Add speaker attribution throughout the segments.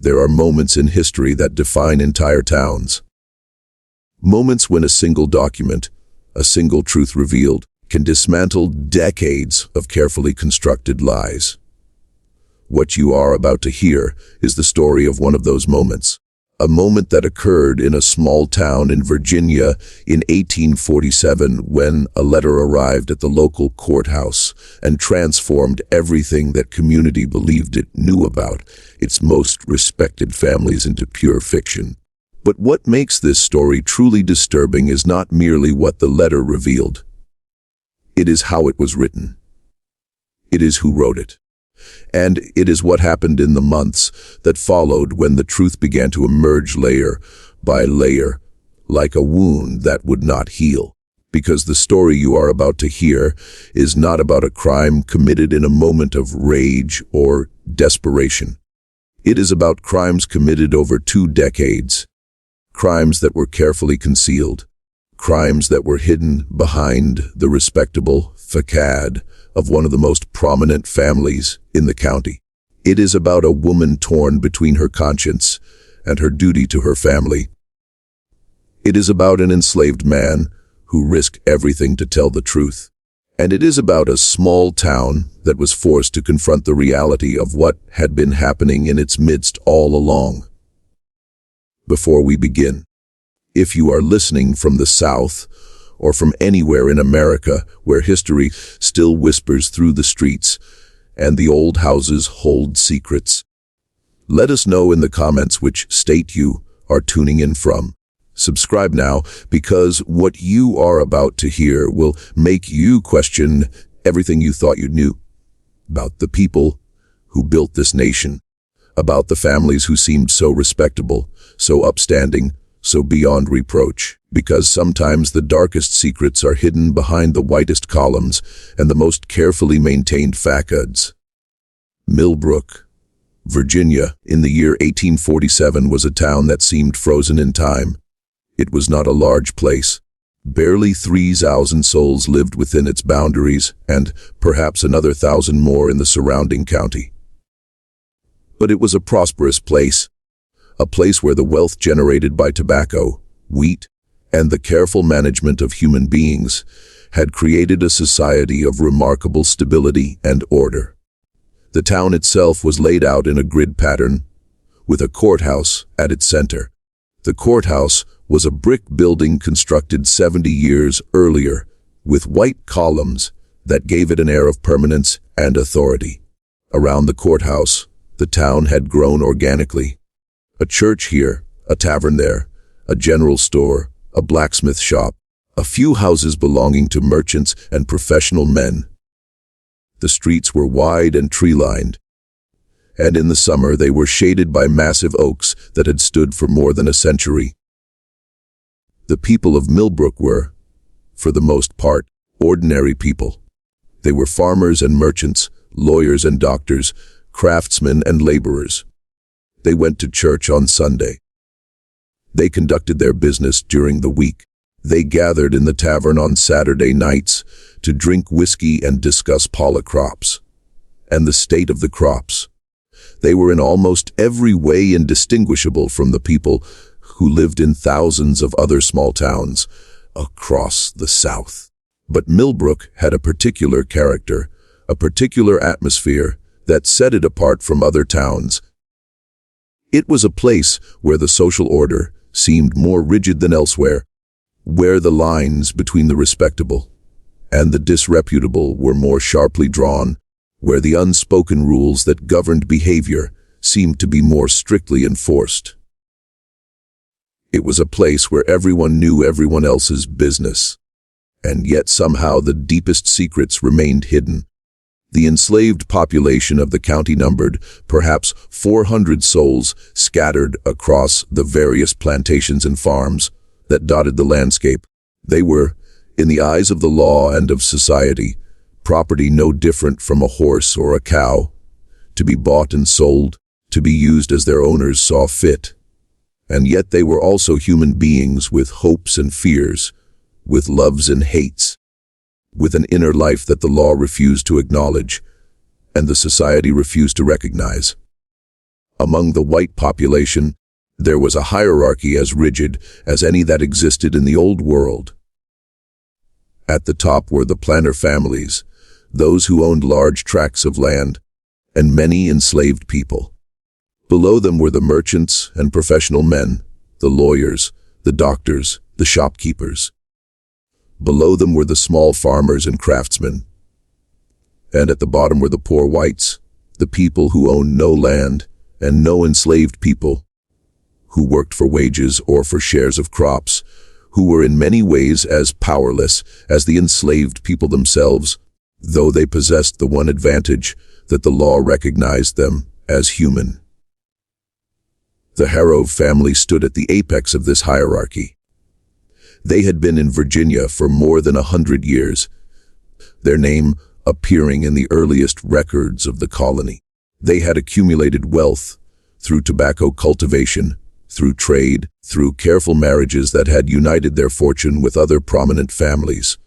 Speaker 1: There are moments in history that define entire towns. Moments when a single document, a single truth revealed, can dismantle decades of carefully constructed lies. What you are about to hear is the story of one of those moments. A moment that occurred in a small town in Virginia in 1847 when a letter arrived at the local courthouse and transformed everything that community believed it knew about its most respected families into pure fiction. But what makes this story truly disturbing is not merely what the letter revealed. It is how it was written. It is who wrote it. And it is what happened in the months that followed when the truth began to emerge layer by layer, like a wound that would not heal. Because the story you are about to hear is not about a crime committed in a moment of rage or desperation. It is about crimes committed over 2 decades. Crimes that were carefully concealed. Crimes that were hidden behind the respectable facade of one of the most prominent families in the county. It is about a woman torn between her conscience and her duty to her family. It is about an enslaved man who risked everything to tell the truth. And it is about a small town that was forced to confront the reality of what had been happening in its midst all along. Before we begin, if you are listening from the South, or from anywhere in America where history still whispers through the streets and the old houses hold secrets, let us know in the comments which state you are tuning in from. Subscribe now, because what you are about to hear will make you question everything you thought you knew about the people who built this nation, about the families who seemed so respectable, so upstanding, so beyond reproach. Because sometimes the darkest secrets are hidden behind the whitest columns and the most carefully maintained facades. Millbrook, Virginia, in the year 1847 was a town that seemed frozen in time. It was not a large place. Barely 3,000 souls lived within its boundaries, and perhaps another 1,000 more in the surrounding county. But it was a prosperous place, a place where the wealth generated by tobacco, wheat, and the careful management of human beings had created a society of remarkable stability and order. The town itself was laid out in a grid pattern, with a courthouse at its center. The courthouse was a brick building constructed 70 years earlier, with white columns that gave it an air of permanence and authority. Around the courthouse, the town had grown organically. A church here, a tavern there, a general store, a blacksmith shop, a few houses belonging to merchants and professional men. The streets were wide and tree-lined, and in the summer they were shaded by massive oaks that had stood for more than a century. The people of Millbrook were, for the most part, ordinary people. They were farmers and merchants, lawyers and doctors, craftsmen and laborers. They went to church on Sunday. They conducted their business during the week. They gathered in the tavern on Saturday nights to drink whiskey and discuss crops and the state of the crops. They were in almost every way indistinguishable from the people who lived in thousands of other small towns across the South. But Millbrook had a particular character, a particular atmosphere that set it apart from other towns. It was a place where the social order seemed more rigid than elsewhere, where the lines between the respectable and the disreputable were more sharply drawn, where the unspoken rules that governed behavior seemed to be more strictly enforced. It was a place where everyone knew everyone else's business, and yet somehow the deepest secrets remained hidden. The enslaved population of the county numbered perhaps 400 souls scattered across the various plantations and farms that dotted the landscape. They were, in the eyes of the law and of society, property no different from a horse or a cow, to be bought and sold, to be used as their owners saw fit. And yet they were also human beings with hopes and fears, with loves and hates, with an inner life that the law refused to acknowledge and the society refused to recognize. Among the white population, there was a hierarchy as rigid as any that existed in the old world. At the top were the planter families, those who owned large tracts of land, and many enslaved people. Below them were the merchants and professional men, the lawyers, the doctors, the shopkeepers. Below them were the small farmers and craftsmen. And at the bottom were the poor whites, the people who owned no land and no enslaved people, who worked for wages or for shares of crops, who were in many ways as powerless as the enslaved people themselves, though they possessed the one advantage that the law recognized them as human. The Harrove family stood at the apex of this hierarchy. They had been in Virginia for more than 100 years, their name appearing in the earliest records of the colony. They had accumulated wealth through tobacco cultivation, through trade, through careful marriages that had united their fortune with other prominent families.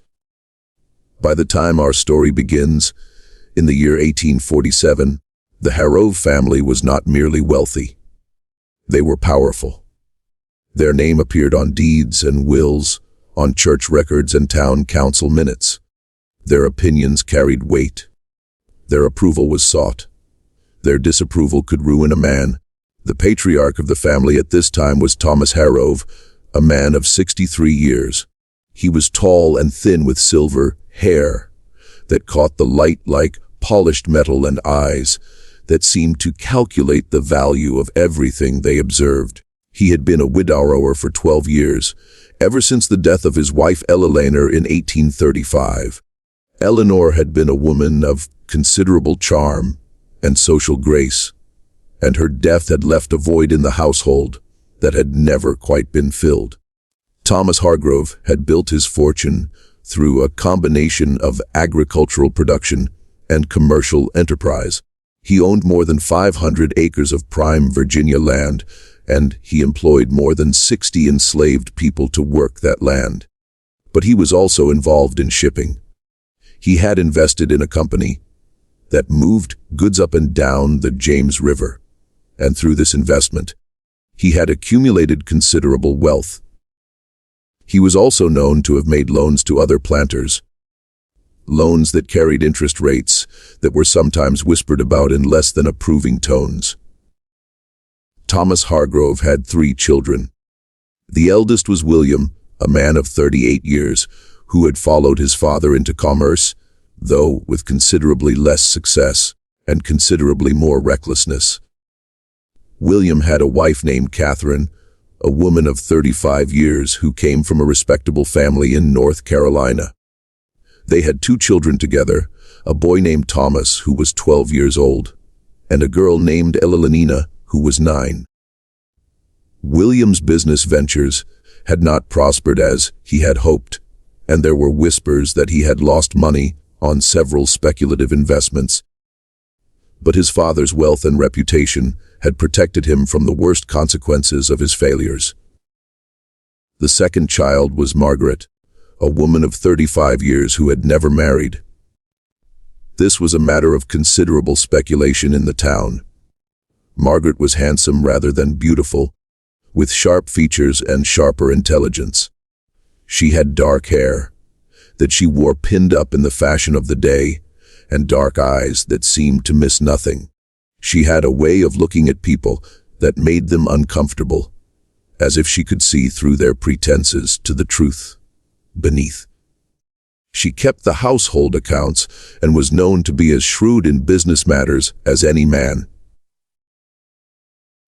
Speaker 1: By the time our story begins, in the year 1847, the Harrove family was not merely wealthy. They were powerful. Their name appeared on deeds and wills, on church records and town council minutes. Their opinions carried weight. Their approval was sought. Their disapproval could ruin a man. The patriarch of the family at this time was Thomas Harrove, a man of 63 years. He was tall and thin with silver hair that caught the light like polished metal and eyes that seemed to calculate the value of everything they observed. He had been a widower for 12 years, ever since the death of his wife Eleanor in 1835. Eleanor had been a woman of considerable charm and social grace, and her death had left a void in the household that had never quite been filled. Thomas Hargrove had built his fortune through a combination of agricultural production and commercial enterprise. He owned more than 500 acres of prime Virginia land, and he employed more than 60 enslaved people to work that land. But he was also involved in shipping. He had invested in a company that moved goods up and down the James River, and through this investment, he had accumulated considerable wealth. He was also known to have made loans to other planters, loans that carried interest rates that were sometimes whispered about in less than approving tones. Thomas Hargrove had 3 children. The eldest was William, a man of 38 years, who had followed his father into commerce, though with considerably less success and considerably more recklessness. William had a wife named Catherine, a woman of 35 years who came from a respectable family in North Carolina. They had 2 children together, a boy named Thomas, who was 12 years old, and a girl named Elenina, who was 9. William's business ventures had not prospered as he had hoped, and there were whispers that he had lost money on several speculative investments. But his father's wealth and reputation had protected him from the worst consequences of his failures. The second child was Margaret, a woman of 35 years who had never married. This was a matter of considerable speculation in the town. Margaret was handsome rather than beautiful, with sharp features and sharper intelligence. She had dark hair that she wore pinned up in the fashion of the day, and dark eyes that seemed to miss nothing. She had a way of looking at people that made them uncomfortable, as if she could see through their pretenses to the truth beneath. She kept the household accounts and was known to be as shrewd in business matters as any man.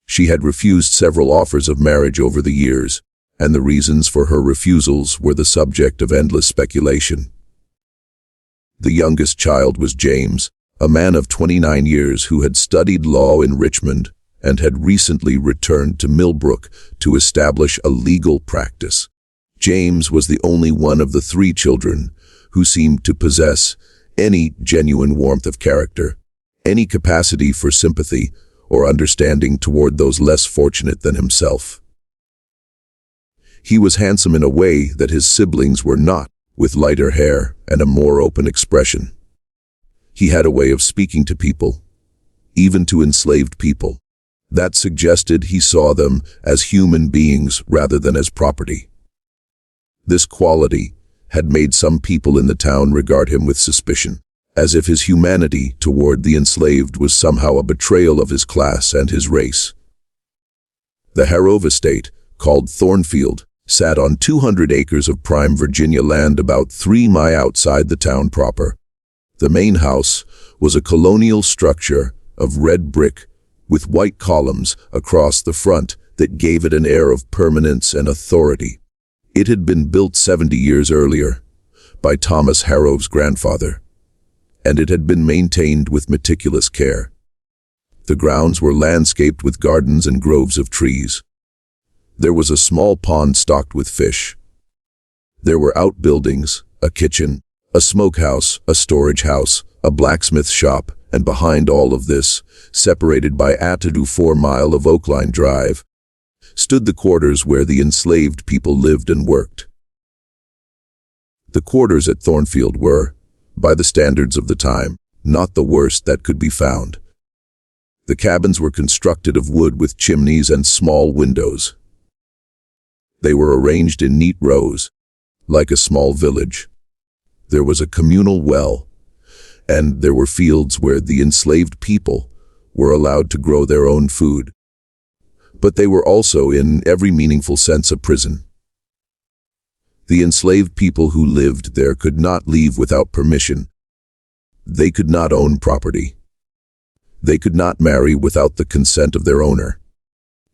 Speaker 1: She had refused several offers of marriage over the years, and the reasons for her refusals were the subject of endless speculation. The youngest child was James, a man of 29 years who had studied law in Richmond and had recently returned to Millbrook to establish a legal practice. James was the only one of the 3 children who seemed to possess any genuine warmth of character, any capacity for sympathy or understanding toward those less fortunate than himself. He was handsome in a way that his siblings were not, with lighter hair and a more open expression. He had a way of speaking to people, even to enslaved people, That suggested he saw them as human beings rather than as property. This quality had made some people in the town regard him with suspicion, as if his humanity toward the enslaved was somehow a betrayal of his class and his race. The Harrove estate, called Thornfield, sat on 200 acres of prime Virginia land about 3 miles outside the town proper. The main house was a colonial structure of red brick with white columns across the front that gave it an air of permanence and authority. It had been built 70 years earlier by Thomas Harrove's grandfather, and it had been maintained with meticulous care. The grounds were landscaped with gardens and groves of trees. There was a small pond stocked with fish. There were outbuildings, a kitchen, a smokehouse, a storage house, a blacksmith shop, and behind all of this, separated by a 4 mile of Oakline Drive, stood the quarters where the enslaved people lived and worked. The quarters at Thornfield were, by the standards of the time, not the worst that could be found. The cabins were constructed of wood with chimneys and small windows. They were arranged in neat rows, like a small village. There was a communal well, and there were fields where the enslaved people were allowed to grow their own food. But they were also, in every meaningful sense, a prison. The enslaved people who lived there could not leave without permission. They could not own property. They could not marry without the consent of their owner.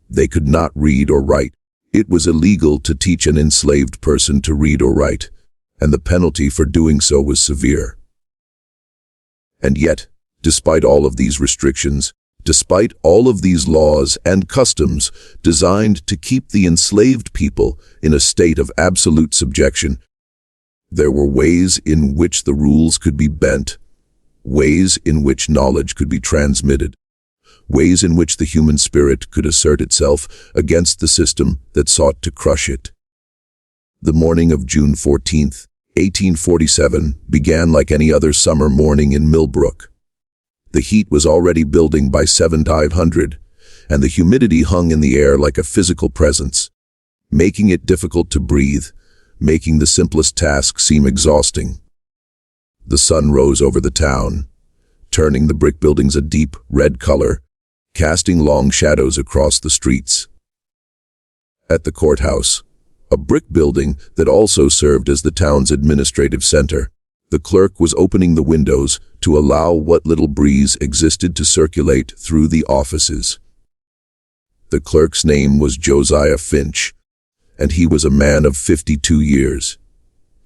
Speaker 1: They could not read or write. It was illegal to teach an enslaved person to read or write, and the penalty for doing so was severe. And yet, despite all of these restrictions, despite all of these laws and customs designed to keep the enslaved people in a state of absolute subjection, there were ways in which the rules could be bent, ways in which knowledge could be transmitted, ways in which the human spirit could assert itself against the system that sought to crush it. The morning of June 14th, 1847 began like any other summer morning in Millbrook. The heat was already building by 700, and the humidity hung in the air like a physical presence, making it difficult to breathe, making the simplest task seem exhausting. The sun rose over the town, turning the brick buildings a deep red color, casting long shadows across the streets. At the courthouse, a brick building that also served as the town's administrative center, the clerk was opening the windows to allow what little breeze existed to circulate through the offices. The clerk's name was Josiah Finch, and he was a man of 52 years.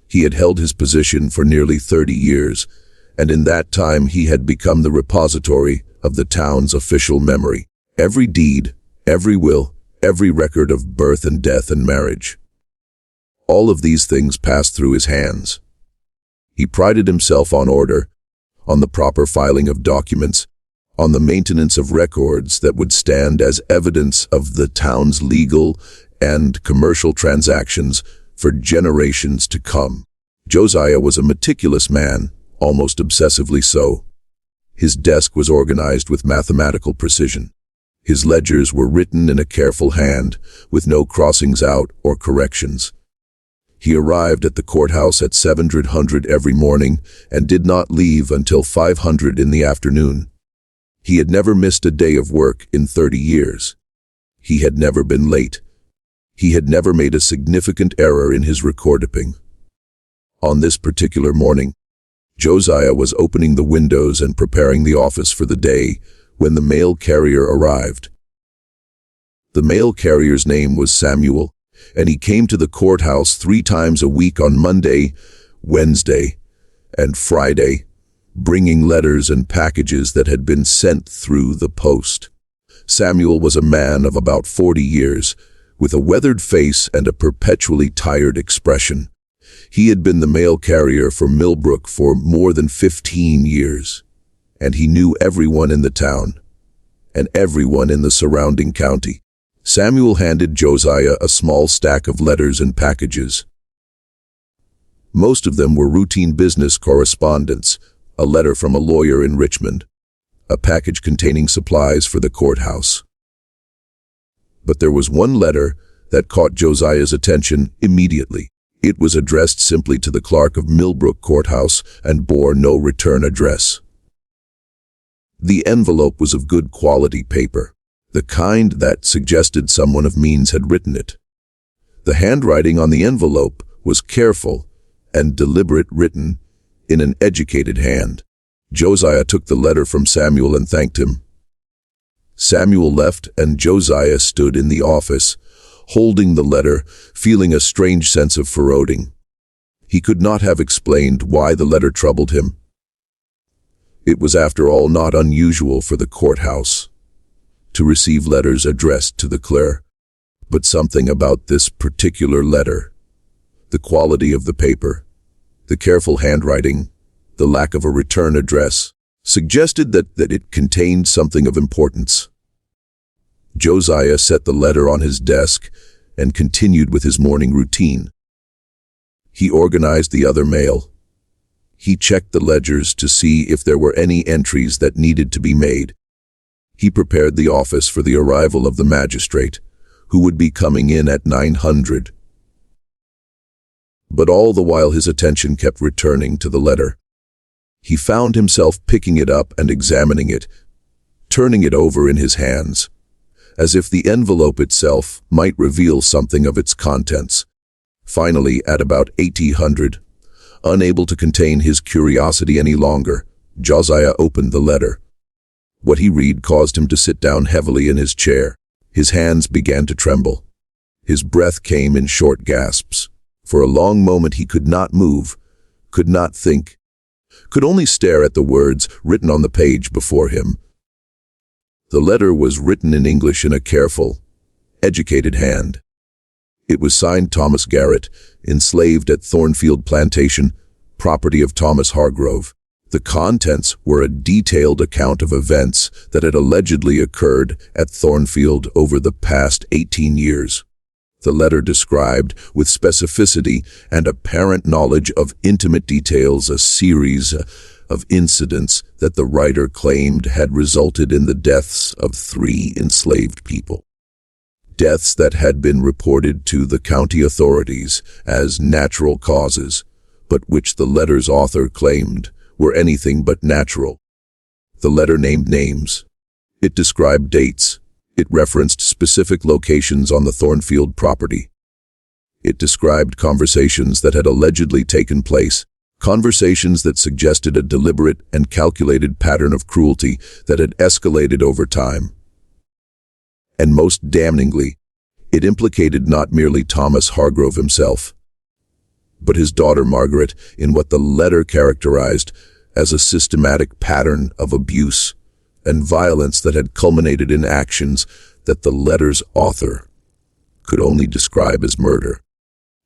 Speaker 1: He had held his position for nearly 30 years, and in that time he had become the repository of the town's official memory. Every deed, every will, every record of birth and death and marriage. All of these things passed through his hands. He prided himself on order, on the proper filing of documents, on the maintenance of records that would stand as evidence of the town's legal and commercial transactions for generations to come. Josiah was a meticulous man, almost obsessively so. His desk was organized with mathematical precision. His ledgers were written in a careful hand, with no crossings out or corrections. He arrived at the courthouse at 700 every morning and did not leave until 500 in the afternoon. He had never missed a day of work in 30 years. He had never been late. He had never made a significant error in his record-keeping. On this particular morning, Josiah was opening the windows and preparing the office for the day when the mail carrier arrived. The mail carrier's name was Samuel, and he came to the courthouse 3 times a week on Monday, Wednesday, and Friday, bringing letters and packages that had been sent through the post. Samuel was a man of about 40 years, with a weathered face and a perpetually tired expression. He had been the mail carrier for Millbrook for more than 15 years, and he knew everyone in the town, and everyone in the surrounding county. Samuel handed Josiah a small stack of letters and packages. Most of them were routine business correspondence, a letter from a lawyer in Richmond, a package containing supplies for the courthouse, But there was one letter that caught Josiah's attention immediately. It was addressed simply to the clerk of Millbrook Courthouse and bore no return address. The envelope was of good quality paper, the kind that suggested someone of means had written it. The handwriting on the envelope was careful and deliberate, written in an educated hand. Josiah took the letter from Samuel and thanked him. Samuel left and Josiah stood in the office, holding the letter, feeling a strange sense of foreboding. He could not have explained why the letter troubled him. It was, after all, not unusual for the courthouse to receive letters addressed to the clerk, but something about this particular letter, the quality of the paper, the careful handwriting, the lack of a return address, suggested that it contained something of importance. Josiah set the letter on his desk and continued with his morning routine. He organized the other mail. He checked the ledgers to see if there were any entries that needed to be made. He prepared the office for the arrival of the magistrate, who would be coming in at 900. But all the while his attention kept returning to the letter. He found himself picking it up and examining it, turning it over in his hands, as if the envelope itself might reveal something of its contents. Finally, at about 800, unable to contain his curiosity any longer, Josiah opened the letter. What he read caused him to sit down heavily in his chair. His hands began to tremble. His breath came in short gasps. For a long moment he could not move, could not think, could only stare at the words written on the page before him. The letter was written in English in a careful, educated hand. It was signed Thomas Garrett, enslaved at Thornfield Plantation, property of Thomas Hargrove. The contents were a detailed account of events that had allegedly occurred at Thornfield over the past 18 years. The letter described, with specificity and apparent knowledge of intimate details, a series of incidents that the writer claimed had resulted in the deaths of 3 enslaved people. Deaths that had been reported to the county authorities as natural causes, but which the letter's author claimed were anything but natural. The letter named names. It described dates. It referenced specific locations on the Thornfield property. It described conversations that had allegedly taken place, conversations that suggested a deliberate and calculated pattern of cruelty that had escalated over time. And most damningly, it implicated not merely Thomas Hargrove himself, but his daughter Margaret in what the letter characterized as a systematic pattern of abuse and violence that had culminated in actions that the letter's author could only describe as murder.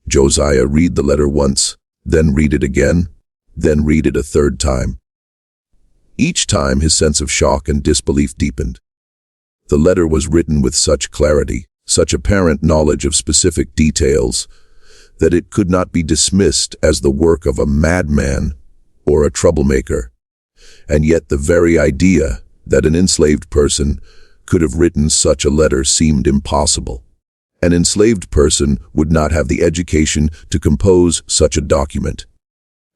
Speaker 1: Josiah read the letter once, then read it again, then read it a third time. Each time his sense of shock and disbelief deepened. The letter was written with such clarity, such apparent knowledge of specific details, that it could not be dismissed as the work of a madman or a troublemaker. And yet the very idea that an enslaved person could have written such a letter seemed impossible. An enslaved person would not have the education to compose such a document.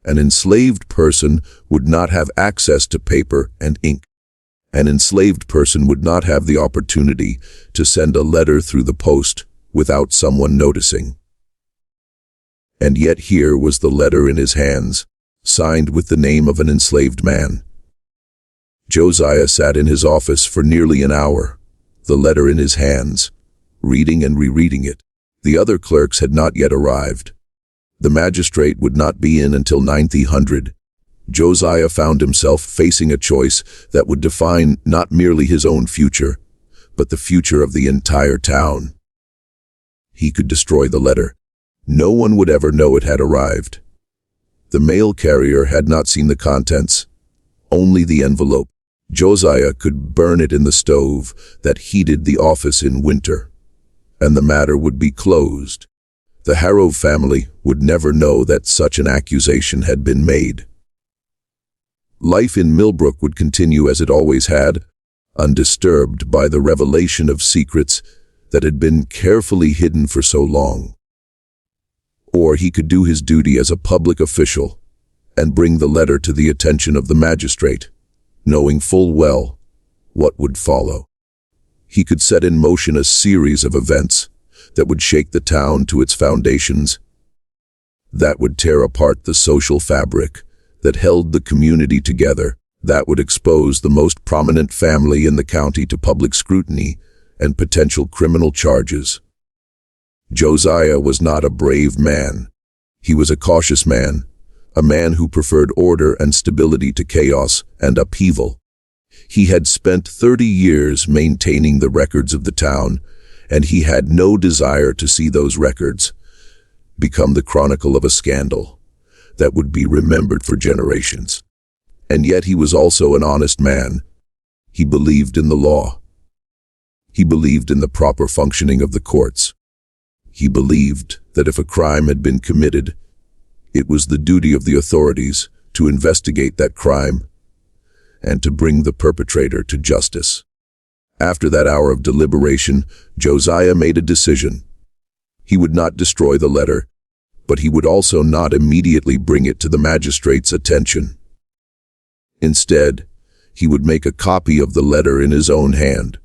Speaker 1: An enslaved person would not have access to paper and ink. An enslaved person would not have the opportunity to send a letter through the post without someone noticing. And yet here was the letter in his hands, signed with the name of an enslaved man. Josiah sat in his office for nearly an hour, the letter in his hands, reading and rereading it. The other clerks had not yet arrived. The magistrate would not be in until 900. Josiah found himself facing a choice that would define not merely his own future, but the future of the entire town. He could destroy the letter. No one would ever know it had arrived. The mail carrier had not seen the contents, only the envelope. Josiah could burn it in the stove that heated the office in winter, and the matter would be closed. The Hargrove family would never know that such an accusation had been made. Life in Millbrook would continue as it always had, undisturbed by the revelation of secrets that had been carefully hidden for so long. Or he could do his duty as a public official and bring the letter to the attention of the magistrate, knowing full well what would follow. He could set in motion a series of events that would shake the town to its foundations, that would tear apart the social fabric that held the community together, that would expose the most prominent family in the county to public scrutiny and potential criminal charges. Josiah was not a brave man. He was a cautious man, a man who preferred order and stability to chaos and upheaval. He had spent 30 years maintaining the records of the town, and he had no desire to see those records become the chronicle of a scandal that would be remembered for generations. And yet he was also an honest man. He believed in the law. He believed in the proper functioning of the courts. He believed that if a crime had been committed, it was the duty of the authorities to investigate that crime and to bring the perpetrator to justice. After that hour of deliberation, Josiah made a decision. He would not destroy the letter, but he would also not immediately bring it to the magistrate's attention. Instead, he would make a copy of the letter in his own hand.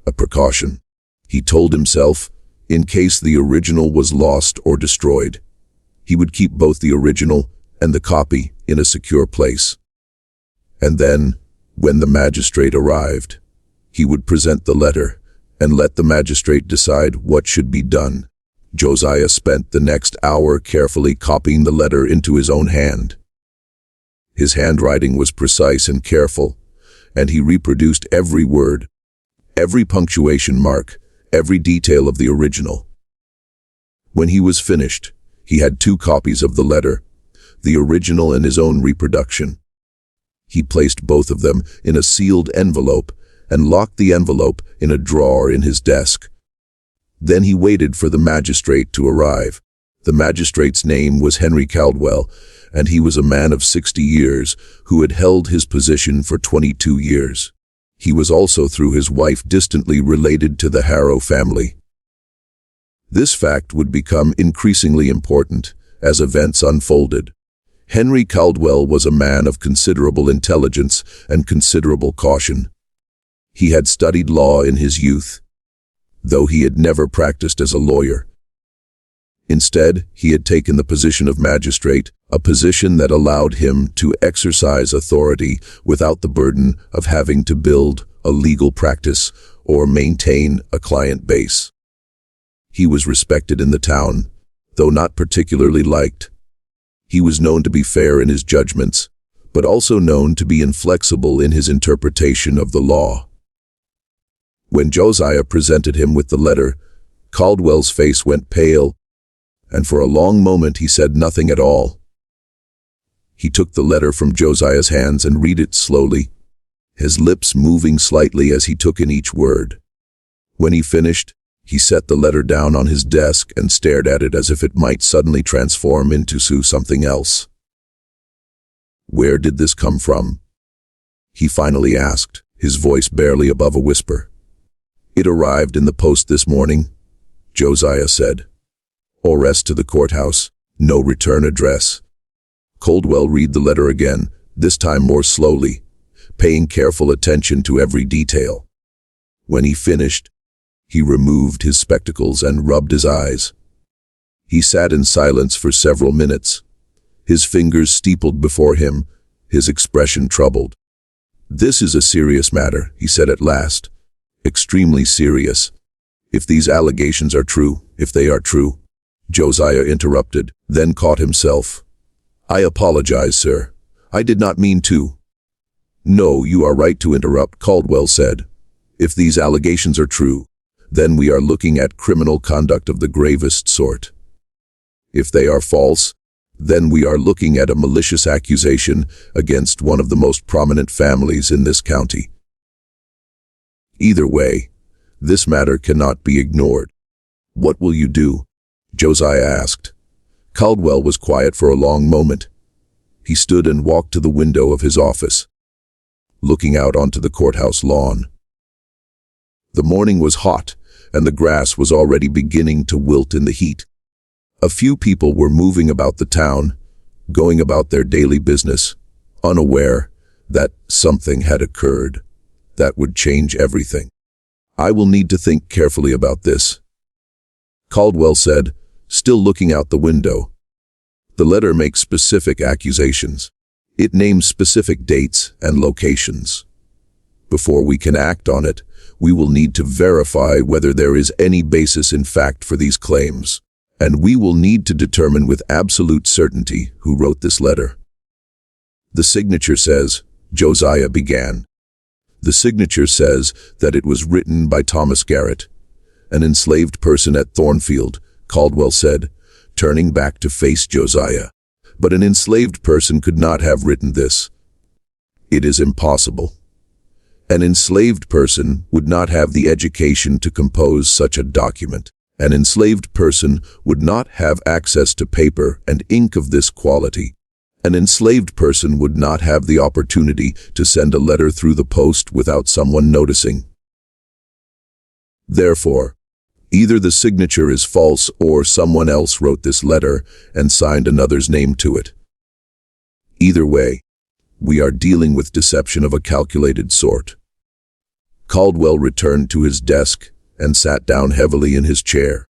Speaker 1: A precaution, he told himself, in case the original was lost or destroyed. He would keep both the original and the copy in a secure place. And then, when the magistrate arrived, he would present the letter and let the magistrate decide what should be done. Josiah spent the next hour carefully copying the letter into his own hand. His handwriting was precise and careful, and he reproduced every word, every punctuation mark, every detail of the original. When he was finished, he had 2 copies of the letter, the original and his own reproduction. He placed both of them in a sealed envelope and locked the envelope in a drawer in his desk. Then he waited for the magistrate to arrive. The magistrate's name was Henry Caldwell, and he was a man of 60 years who had held his position for 22 years. He was also, through his wife, distantly related to the Harrow family. This fact would become increasingly important as events unfolded. Henry Caldwell was a man of considerable intelligence and considerable caution. He had studied law in his youth, though he had never practiced as a lawyer. Instead, he had taken the position of magistrate, a position that allowed him to exercise authority without the burden of having to build a legal practice or maintain a client base. He was respected in the town, though not particularly liked. He was known to be fair in his judgments, but also known to be inflexible in his interpretation of the law. When Josiah presented him with the letter, Caldwell's face went pale, and for a long moment he said nothing at all. He took the letter from Josiah's hands and read it slowly, his lips moving slightly as he took in each word. When he finished, he set the letter down on his desk and stared at it as if it might suddenly transform into something else. "Where did this come from?" he finally asked, his voice barely above a whisper. "It arrived in the post this morning," Josiah said. "Arrest to the courthouse, no return address." Caldwell read the letter again, this time more slowly, paying careful attention to every detail. When he finished, he removed his spectacles and rubbed his eyes. He sat in silence for several minutes, his fingers steepled before him, his expression troubled. "This is a serious matter," he said at last. "Extremely serious. If these allegations are true, if they are true," Josiah interrupted, then caught himself. "I apologize, sir. I did not mean to." "No, you are right to interrupt," Caldwell said. "If these allegations are true, then we are looking at criminal conduct of the gravest sort. If they are false, then we are looking at a malicious accusation against one of the most prominent families in this county. Either way, this matter cannot be ignored." "What will you do?" Josiah asked. Caldwell was quiet for a long moment. He stood and walked to the window of his office, looking out onto the courthouse lawn. The morning was hot, and the grass was already beginning to wilt in the heat. A few people were moving about the town, going about their daily business, unaware that something had occurred that would change everything. "I will need to think carefully about this," Caldwell said, still looking out the window. The letter makes specific accusations. It names specific dates and locations. Before we can act on it, we will need to verify whether there is any basis in fact for these claims, and we will need to determine with absolute certainty who wrote this letter. The signature says, Josiah began. The signature says that it was written by Thomas Garrett, an enslaved person at Thornfield, Caldwell said, turning back to face Josiah. But an enslaved person could not have written this. It is impossible. An enslaved person would not have the education to compose such a document. An enslaved person would not have access to paper and ink of this quality. An enslaved person would not have the opportunity to send a letter through the post without someone noticing. Therefore, either the signature is false or someone else wrote this letter and signed another's name to it. Either way, we are dealing with deception of a calculated sort. Caldwell returned to his desk and sat down heavily in his chair.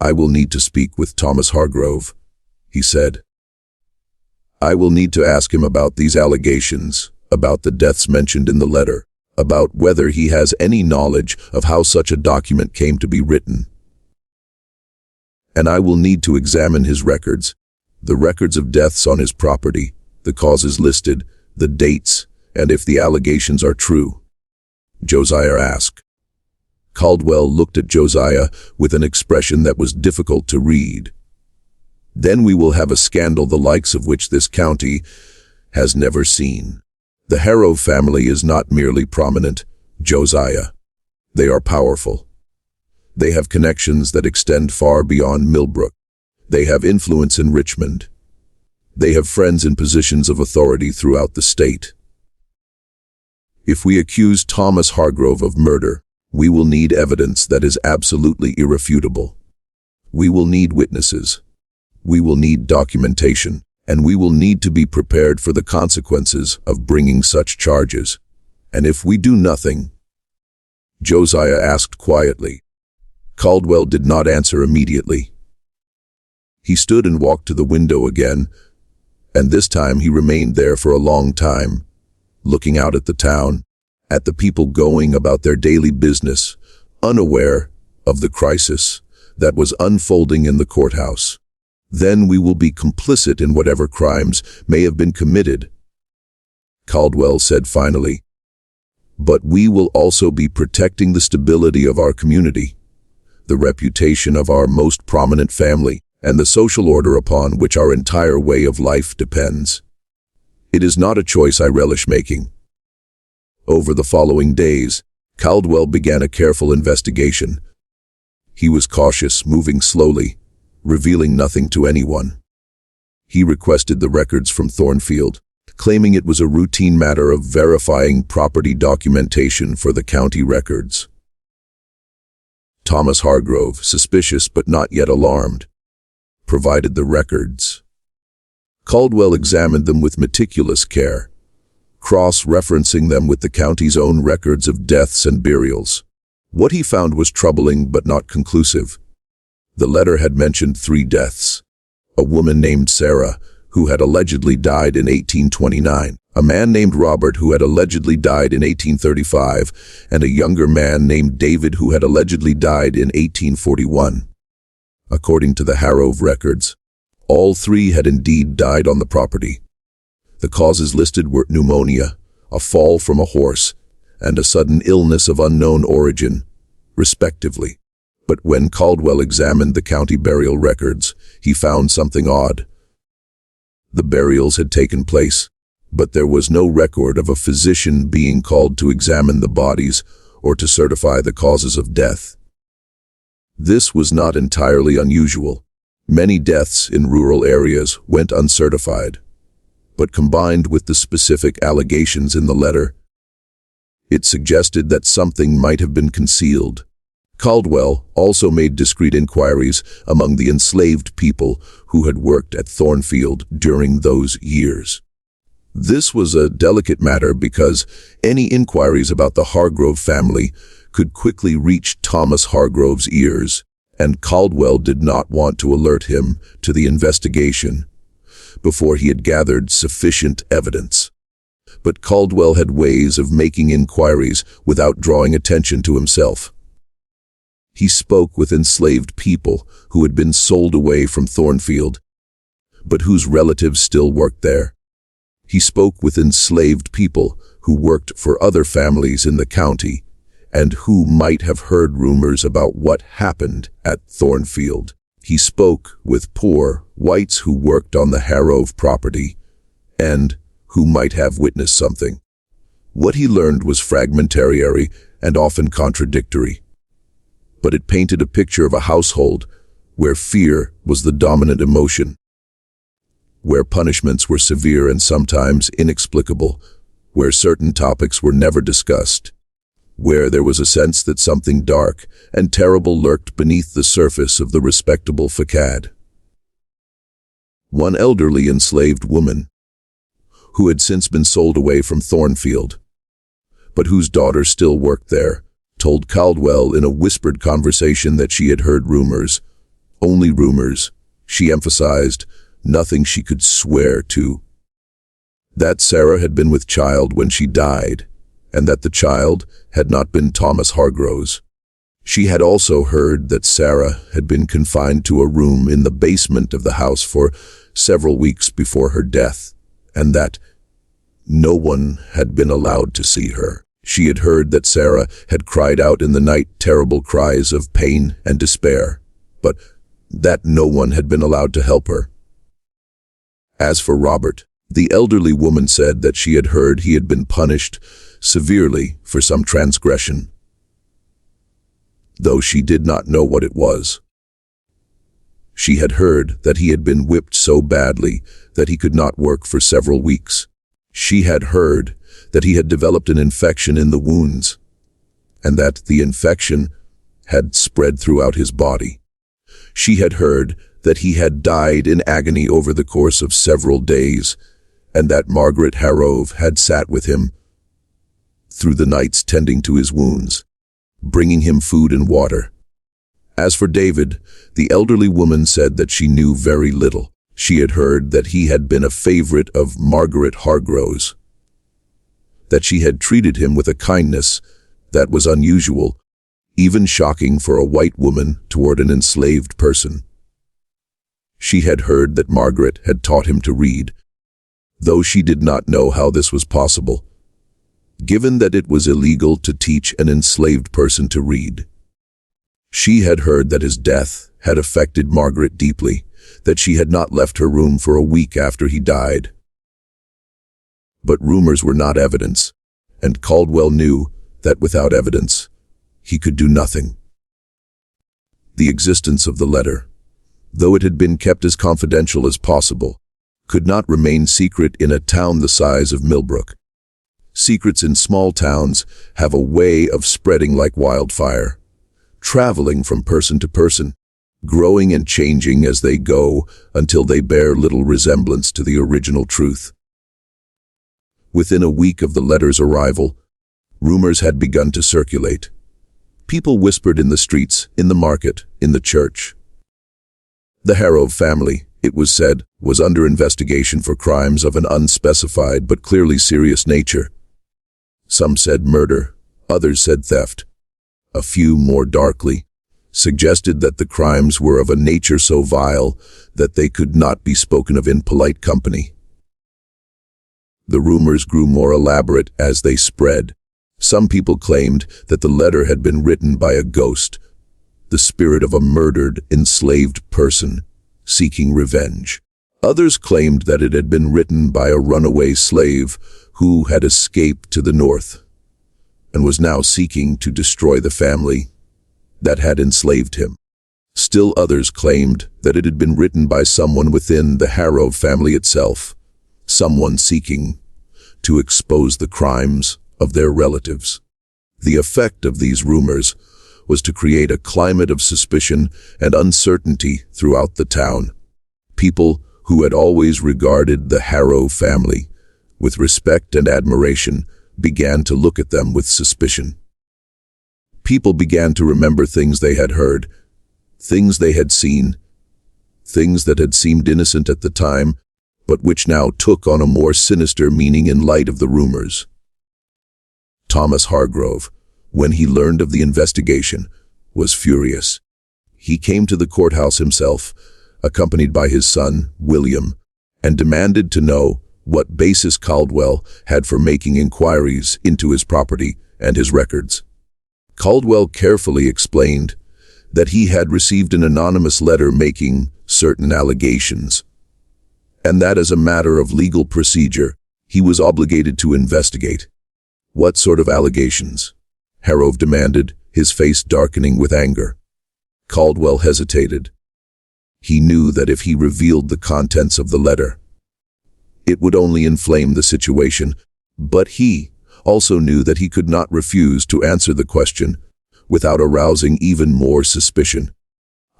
Speaker 1: "I will need to speak with Thomas Hargrove," he said. "I will need to ask him about these allegations, about the deaths mentioned in the letter, about whether he has any knowledge of how such a document came to be written. And I will need to examine his records, the records of deaths on his property, the causes listed, the dates, and if the allegations are true." Josiah asked. Caldwell looked at Josiah with an expression that was difficult to read. "Then we will have a scandal the likes of which this county has never seen. The Harrove family is not merely prominent, Josiah. They are powerful. They have connections that extend far beyond Millbrook. They have influence in Richmond. They have friends in positions of authority throughout the state. If we accuse Thomas Hargrove of murder, we will need evidence that is absolutely irrefutable. We will need witnesses. We will need documentation, and we will need to be prepared for the consequences of bringing such charges. And if we do nothing," Josiah asked quietly. Caldwell did not answer immediately. He stood and walked to the window again, and this time he remained there for a long time, looking out at the town, at the people going about their daily business, unaware of the crisis that was unfolding in the courthouse. "Then we will be complicit in whatever crimes may have been committed," Caldwell said finally. "But we will also be protecting the stability of our community, the reputation of our most prominent family, and the social order upon which our entire way of life depends. It is not a choice I relish making." Over the following days, Caldwell began a careful investigation. He was cautious, moving slowly, revealing nothing to anyone. He requested the records from Thornfield, claiming it was a routine matter of verifying property documentation for the county records. Thomas Hargrove, suspicious but not yet alarmed, provided the records. Caldwell examined them with meticulous care, cross-referencing them with the county's own records of deaths and burials. What he found was troubling but not conclusive. The letter had mentioned 3 deaths: a woman named Sarah, who had allegedly died in 1829, a man named Robert who had allegedly died in 1835, and a younger man named David who had allegedly died in 1841. According to the Harrove records, all 3 had indeed died on the property. The causes listed were pneumonia, a fall from a horse, and a sudden illness of unknown origin, respectively. But when Caldwell examined the county burial records, he found something odd. The burials had taken place, but there was no record of a physician being called to examine the bodies or to certify the causes of death. This was not entirely unusual. Many deaths in rural areas went uncertified, but combined with the specific allegations in the letter, it suggested that something might have been concealed, Caldwell also made discreet inquiries among the enslaved people who had worked at Thornfield during those years. This was a delicate matter because any inquiries about the Hargrove family could quickly reach Thomas Hargrove's ears, and Caldwell did not want to alert him to the investigation before he had gathered sufficient evidence. But Caldwell had ways of making inquiries without drawing attention to himself. He spoke with enslaved people who had been sold away from Thornfield, but whose relatives still worked there. He spoke with enslaved people who worked for other families in the county and who might have heard rumors about what happened at Thornfield. He spoke with poor whites who worked on the Hargrove property and who might have witnessed something. What he learned was fragmentary and often contradictory, but it painted a picture of a household where fear was the dominant emotion, where punishments were severe and sometimes inexplicable, where certain topics were never discussed, where there was a sense that something dark and terrible lurked beneath the surface of the respectable facade. One elderly enslaved woman, who had since been sold away from Thornfield, but whose daughter still worked there, told Caldwell in a whispered conversation that she had heard rumors. Only rumors, she emphasized, nothing she could swear to. That Sarah had been with child when she died, and that the child had not been Thomas Hargrove's. She had also heard that Sarah had been confined to a room in the basement of the house for several weeks before her death, and that no one had been allowed to see her. She had heard that Sarah had cried out in the night terrible cries of pain and despair, but that no one had been allowed to help her. As for Robert, the elderly woman said that she had heard he had been punished severely for some transgression, though she did not know what it was. She had heard that he had been whipped so badly that he could not work for several weeks. She had heard that he had developed an infection in the wounds, and that the infection had spread throughout his body. She had heard that he had died in agony over the course of several days, and that Margaret Hargrove had sat with him through the nights tending to his wounds, bringing him food and water. As for David, the elderly woman said that she knew very little. She had heard that he had been a favorite of Margaret Hargrove's, that she had treated him with a kindness that was unusual, even shocking for a white woman toward an enslaved person. She had heard that Margaret had taught him to read, though she did not know how this was possible, given that it was illegal to teach an enslaved person to read. She had heard that his death had affected Margaret deeply, that she had not left her room for a week after he died. But rumors were not evidence, and Caldwell knew that without evidence, he could do nothing. The existence of the letter, though it had been kept as confidential as possible, could not remain secret in a town the size of Millbrook. Secrets in small towns have a way of spreading like wildfire, traveling from person to person, growing and changing as they go until they bear little resemblance to the original truth. Within a week of the letter's arrival, rumors had begun to circulate. People whispered in the streets, in the market, in the church. The Hargrove family, it was said, was under investigation for crimes of an unspecified but clearly serious nature. Some said murder, others said theft. A few, more darkly, suggested that the crimes were of a nature so vile that they could not be spoken of in polite company. The rumors grew more elaborate as they spread. Some people claimed that the letter had been written by a ghost, the spirit of a murdered, enslaved person, seeking revenge. Others claimed that it had been written by a runaway slave who had escaped to the north and was now seeking to destroy the family that had enslaved him. Still others claimed that it had been written by someone within the Hargrove family itself, someone seeking to expose the crimes of their relatives. The effect of these rumors was to create a climate of suspicion and uncertainty throughout the town. People who had always regarded the Harrow family with respect and admiration began to look at them with suspicion. People began to remember things they had heard, things they had seen, things that had seemed innocent at the time, but which now took on a more sinister meaning in light of the rumors. Thomas Hargrove, when he learned of the investigation, was furious. He came to the courthouse himself, accompanied by his son, William, and demanded to know what basis Caldwell had for making inquiries into his property and his records. Caldwell carefully explained that he had received an anonymous letter making certain allegations, and that as a matter of legal procedure, he was obligated to investigate. What sort of allegations? Harrow demanded, his face darkening with anger. Caldwell hesitated. He knew that if he revealed the contents of the letter, it would only inflame the situation, but he also knew that he could not refuse to answer the question without arousing even more suspicion.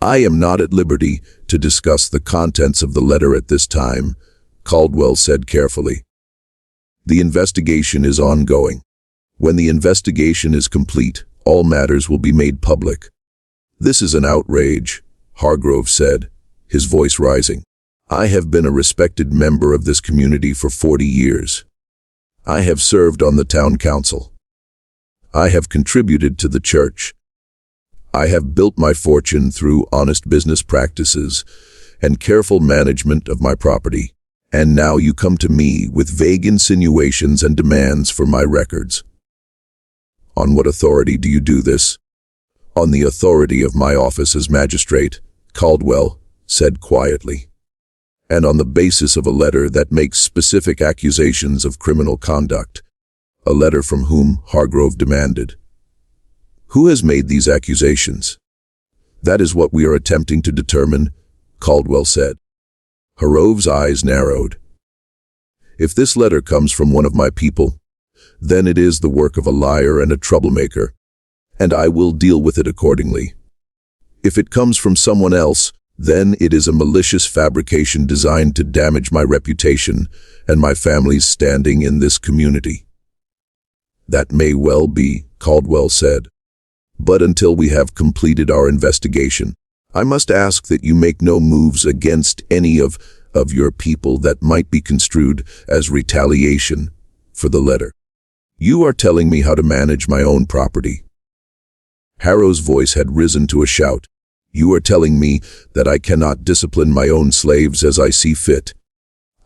Speaker 1: "I am not at liberty to discuss the contents of the letter at this time," Caldwell said carefully. "The investigation is ongoing. When the investigation is complete, all matters will be made public." "This is an outrage," Hargrove said, his voice rising. "I have been a respected member of this community for 40 years. I have served on the town council. I have contributed to the church. I have built my fortune through honest business practices and careful management of my property. And now you come to me with vague insinuations and demands for my records. On what authority do you do this?" "On the authority of my office as magistrate," Caldwell said quietly. "And on the basis of a letter that makes specific accusations of criminal conduct." "A letter from whom?" Hargrove demanded. "Who has made these accusations?" "That is what we are attempting to determine," Caldwell said. Hargrove's eyes narrowed. "If this letter comes from one of my people, then it is the work of a liar and a troublemaker, and I will deal with it accordingly. If it comes from someone else, then it is a malicious fabrication designed to damage my reputation and my family's standing in this community." "That may well be," Caldwell said. "But until we have completed our investigation, I must ask that you make no moves against any of your people that might be construed as retaliation for the letter. You are telling me how to manage my own property." Harrow's voice had risen to a shout. "You are telling me that I cannot discipline my own slaves as I see fit."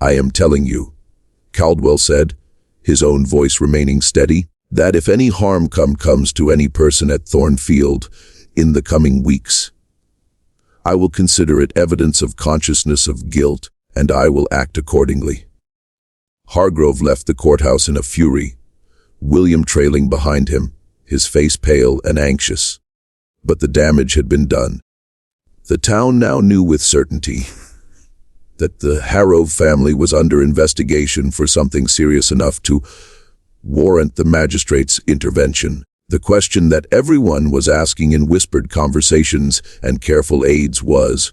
Speaker 1: "I am telling you," Caldwell said, his own voice remaining steady, "that if any harm comes to any person at Thornfield in the coming weeks, I will consider it evidence of consciousness of guilt, and I will act accordingly." Hargrove left the courthouse in a fury, William trailing behind him, his face pale and anxious. But the damage had been done. The town now knew with certainty that the Harrow family was under investigation for something serious enough to warrant the magistrate's intervention. The question that everyone was asking in whispered conversations and careful aids was,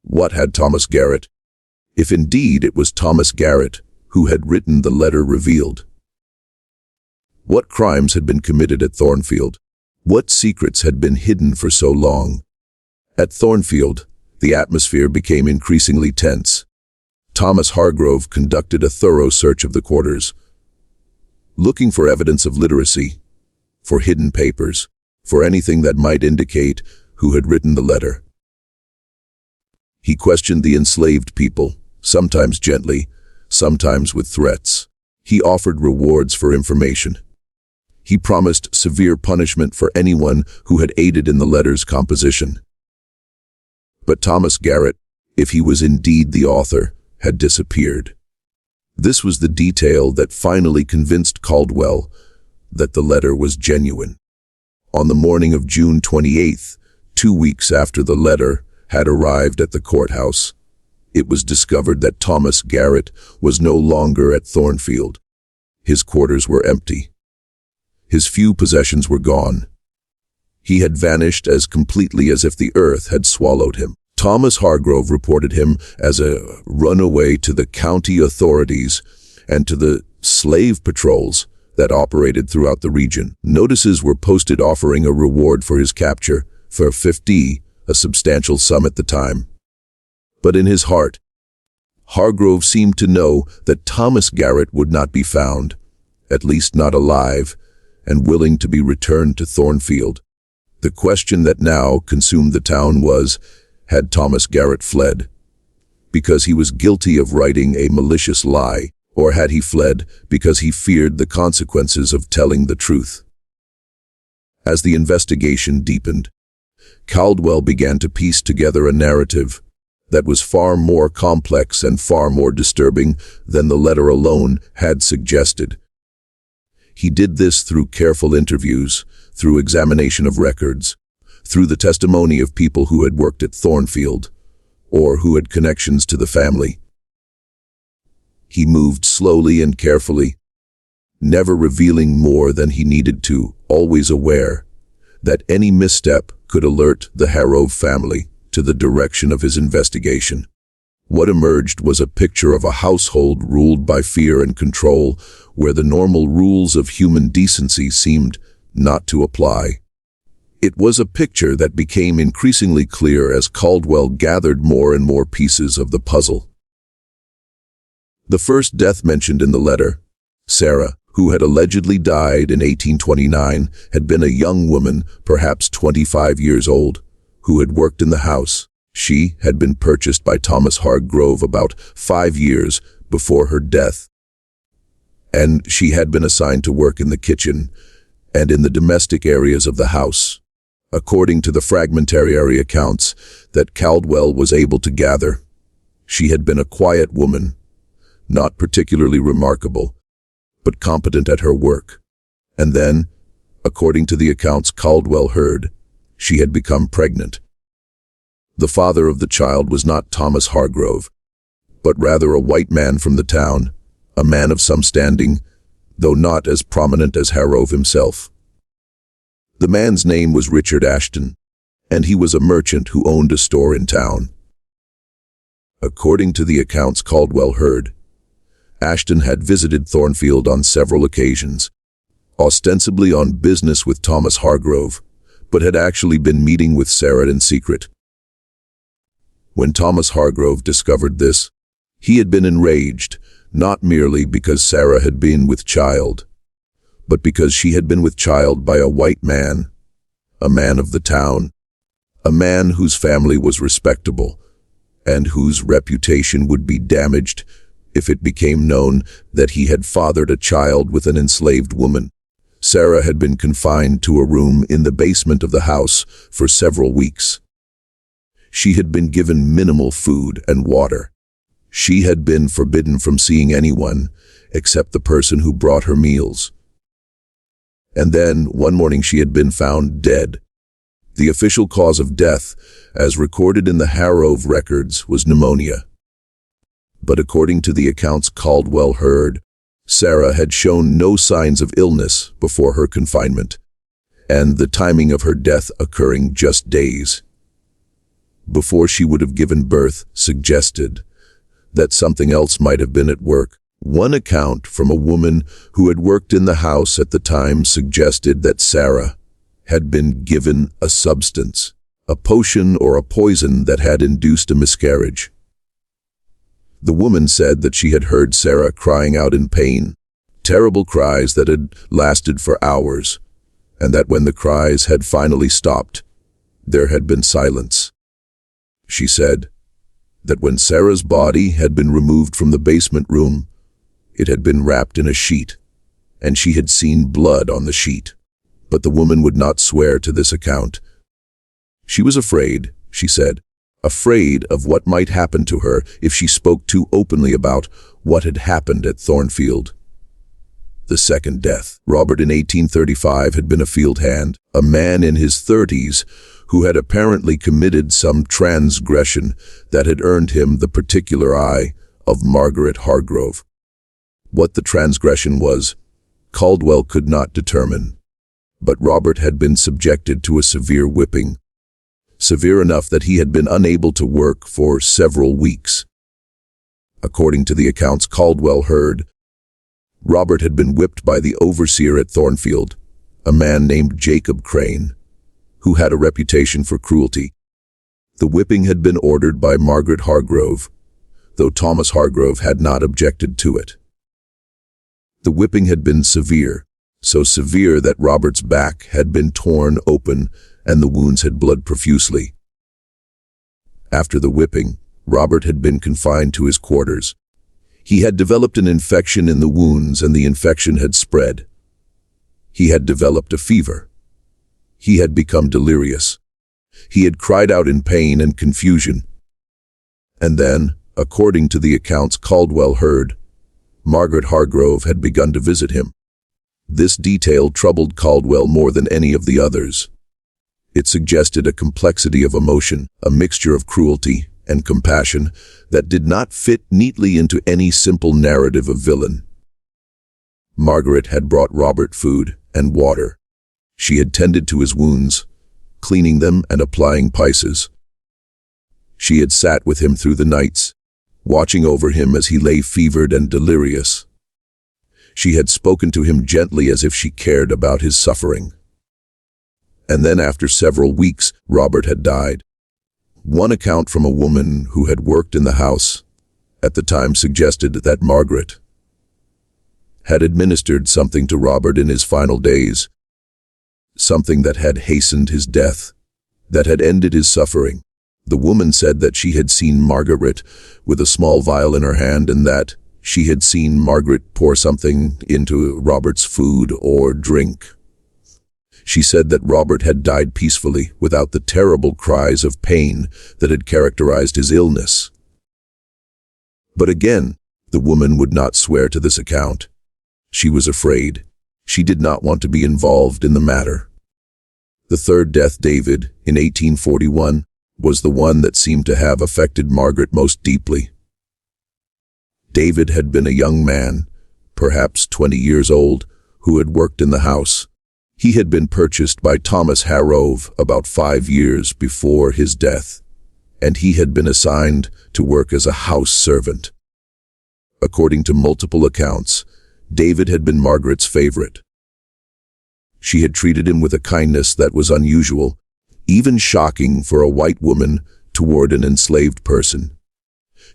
Speaker 1: what had Thomas Garrett, if indeed it was Thomas Garrett who had written the letter, revealed? What crimes had been committed at Thornfield? What secrets had been hidden for so long? At Thornfield, the atmosphere became increasingly tense. Thomas Hargrove conducted a thorough search of the quarters, looking for evidence of literacy, for hidden papers, for anything that might indicate who had written the letter. He questioned the enslaved people, sometimes gently, sometimes with threats. He offered rewards for information. He promised severe punishment for anyone who had aided in the letter's composition. But Thomas Garrett, if he was indeed the author, had disappeared. This was the detail that finally convinced Caldwell that the letter was genuine. On the morning of June 28th, 2 weeks after the letter had arrived at the courthouse, it was discovered that Thomas Garrett was no longer at Thornfield. His quarters were empty. His few possessions were gone. He had vanished as completely as if the earth had swallowed him. Thomas Hargrove reported him as a runaway to the county authorities and to the slave patrols that operated throughout the region. Notices were posted offering a reward for his capture, for 50, a substantial sum at the time. But in his heart, Hargrove seemed to know that Thomas Garrett would not be found, at least not alive, and willing to be returned to Thornfield. The question that now consumed the town was, had Thomas Garrett fled because he was guilty of writing a malicious lie, or had he fled because he feared the consequences of telling the truth? As the investigation deepened, Caldwell began to piece together a narrative that was far more complex and far more disturbing than the letter alone had suggested. He did this through careful interviews, through examination of records, through the testimony of people who had worked at Thornfield, or who had connections to the family. He moved slowly and carefully, never revealing more than he needed to, always aware that any misstep could alert the Hargrove family to the direction of his investigation. What emerged was a picture of a household ruled by fear and control, where the normal rules of human decency seemed not to apply. It was a picture that became increasingly clear as Caldwell gathered more and more pieces of the puzzle. The first death mentioned in the letter, Sarah, who had allegedly died in 1829, had been a young woman, perhaps 25 years old, who had worked in the house. She had been purchased by Thomas Hargrove about 5 years before her death, and she had been assigned to work in the kitchen and in the domestic areas of the house. According to the fragmentary accounts that Caldwell was able to gather, she had been a quiet woman, not particularly remarkable, but competent at her work. And then, according to the accounts Caldwell heard, she had become pregnant. The father of the child was not Thomas Hargrove, but rather a white man from the town, a man of some standing, though not as prominent as Hargrove himself. The man's name was Richard Ashton, and he was a merchant who owned a store in town. According to the accounts Caldwell heard, Ashton had visited Thornfield on several occasions, ostensibly on business with Thomas Hargrove, but had actually been meeting with Sarah in secret. When Thomas Hargrove discovered this, he had been enraged, not merely because Sarah had been with child, but because she had been with child by a white man, a man of the town, a man whose family was respectable, and whose reputation would be damaged if it became known that he had fathered a child with an enslaved woman. Sarah had been confined to a room in the basement of the house for several weeks. She had been given minimal food and water. She had been forbidden from seeing anyone except the person who brought her meals. And then, one morning, she had been found dead. The official cause of death, as recorded in the Hargrove records, was pneumonia. But according to the accounts Caldwell heard, Sarah had shown no signs of illness before her confinement, and the timing of her death occurring just days before she would have given birth suggested that something else might have been at work. One account from a woman who had worked in the house at the time suggested that Sarah had been given a substance, a potion or a poison that had induced a miscarriage. The woman said that she had heard Sarah crying out in pain, terrible cries that had lasted for hours, and that when the cries had finally stopped, there had been silence. She said that when Sarah's body had been removed from the basement room, it had been wrapped in a sheet, and she had seen blood on the sheet. But the woman would not swear to this account. She was afraid, she said, afraid of what might happen to her if she spoke too openly about what had happened at Thornfield. The second death. Robert in 1835 had been a field hand, a man in his 30s who had apparently committed some transgression that had earned him the particular eye of Margaret Hargrove. What the transgression was, Caldwell could not determine, But Robert had been subjected to a severe whipping, severe enough that he had been unable to work for several weeks. According to the accounts Caldwell heard, Robert had been whipped by the overseer at Thornfield, a man named Jacob Crane, who had a reputation for cruelty. The whipping had been ordered by Margaret Hargrove, though Thomas Hargrove had not objected to it. The whipping had been severe, so severe that Robert's back had been torn open and the wounds had bled profusely. After the whipping, Robert had been confined to his quarters. He had developed an infection in the wounds and the infection had spread. He had developed a fever. He had become delirious. He had cried out in pain and confusion. And then, according to the accounts Caldwell heard, Margaret Hargrove had begun to visit him. This detail troubled Caldwell more than any of the others. It suggested a complexity of emotion, a mixture of cruelty and compassion that did not fit neatly into any simple narrative of villain. Margaret had brought Robert food and water. She had tended to his wounds, cleaning them and applying spices. She had sat with him through the nights, watching over him as he lay fevered and delirious. She had spoken to him gently as if she cared about his suffering. And then after several weeks, Robert had died. One account from a woman who had worked in the house at the time suggested that Margaret had administered something to Robert in his final days, something that had hastened his death, that had ended his suffering. The woman said that she had seen Margaret with a small vial in her hand and that she had seen Margaret pour something into Robert's food or drink. She said that Robert had died peacefully without the terrible cries of pain that had characterized his illness. But again, the woman would not swear to this account. She was afraid. She did not want to be involved in the matter. The third death, David, in 1841, was the one that seemed to have affected Margaret most deeply. David had been a young man, perhaps 20 years old, who had worked in the house. He had been purchased by Thomas Hargrove about 5 years before his death, and he had been assigned to work as a house servant. According to multiple accounts, David had been Margaret's favorite. She had treated him with a kindness that was unusual, even shocking for a white woman toward an enslaved person.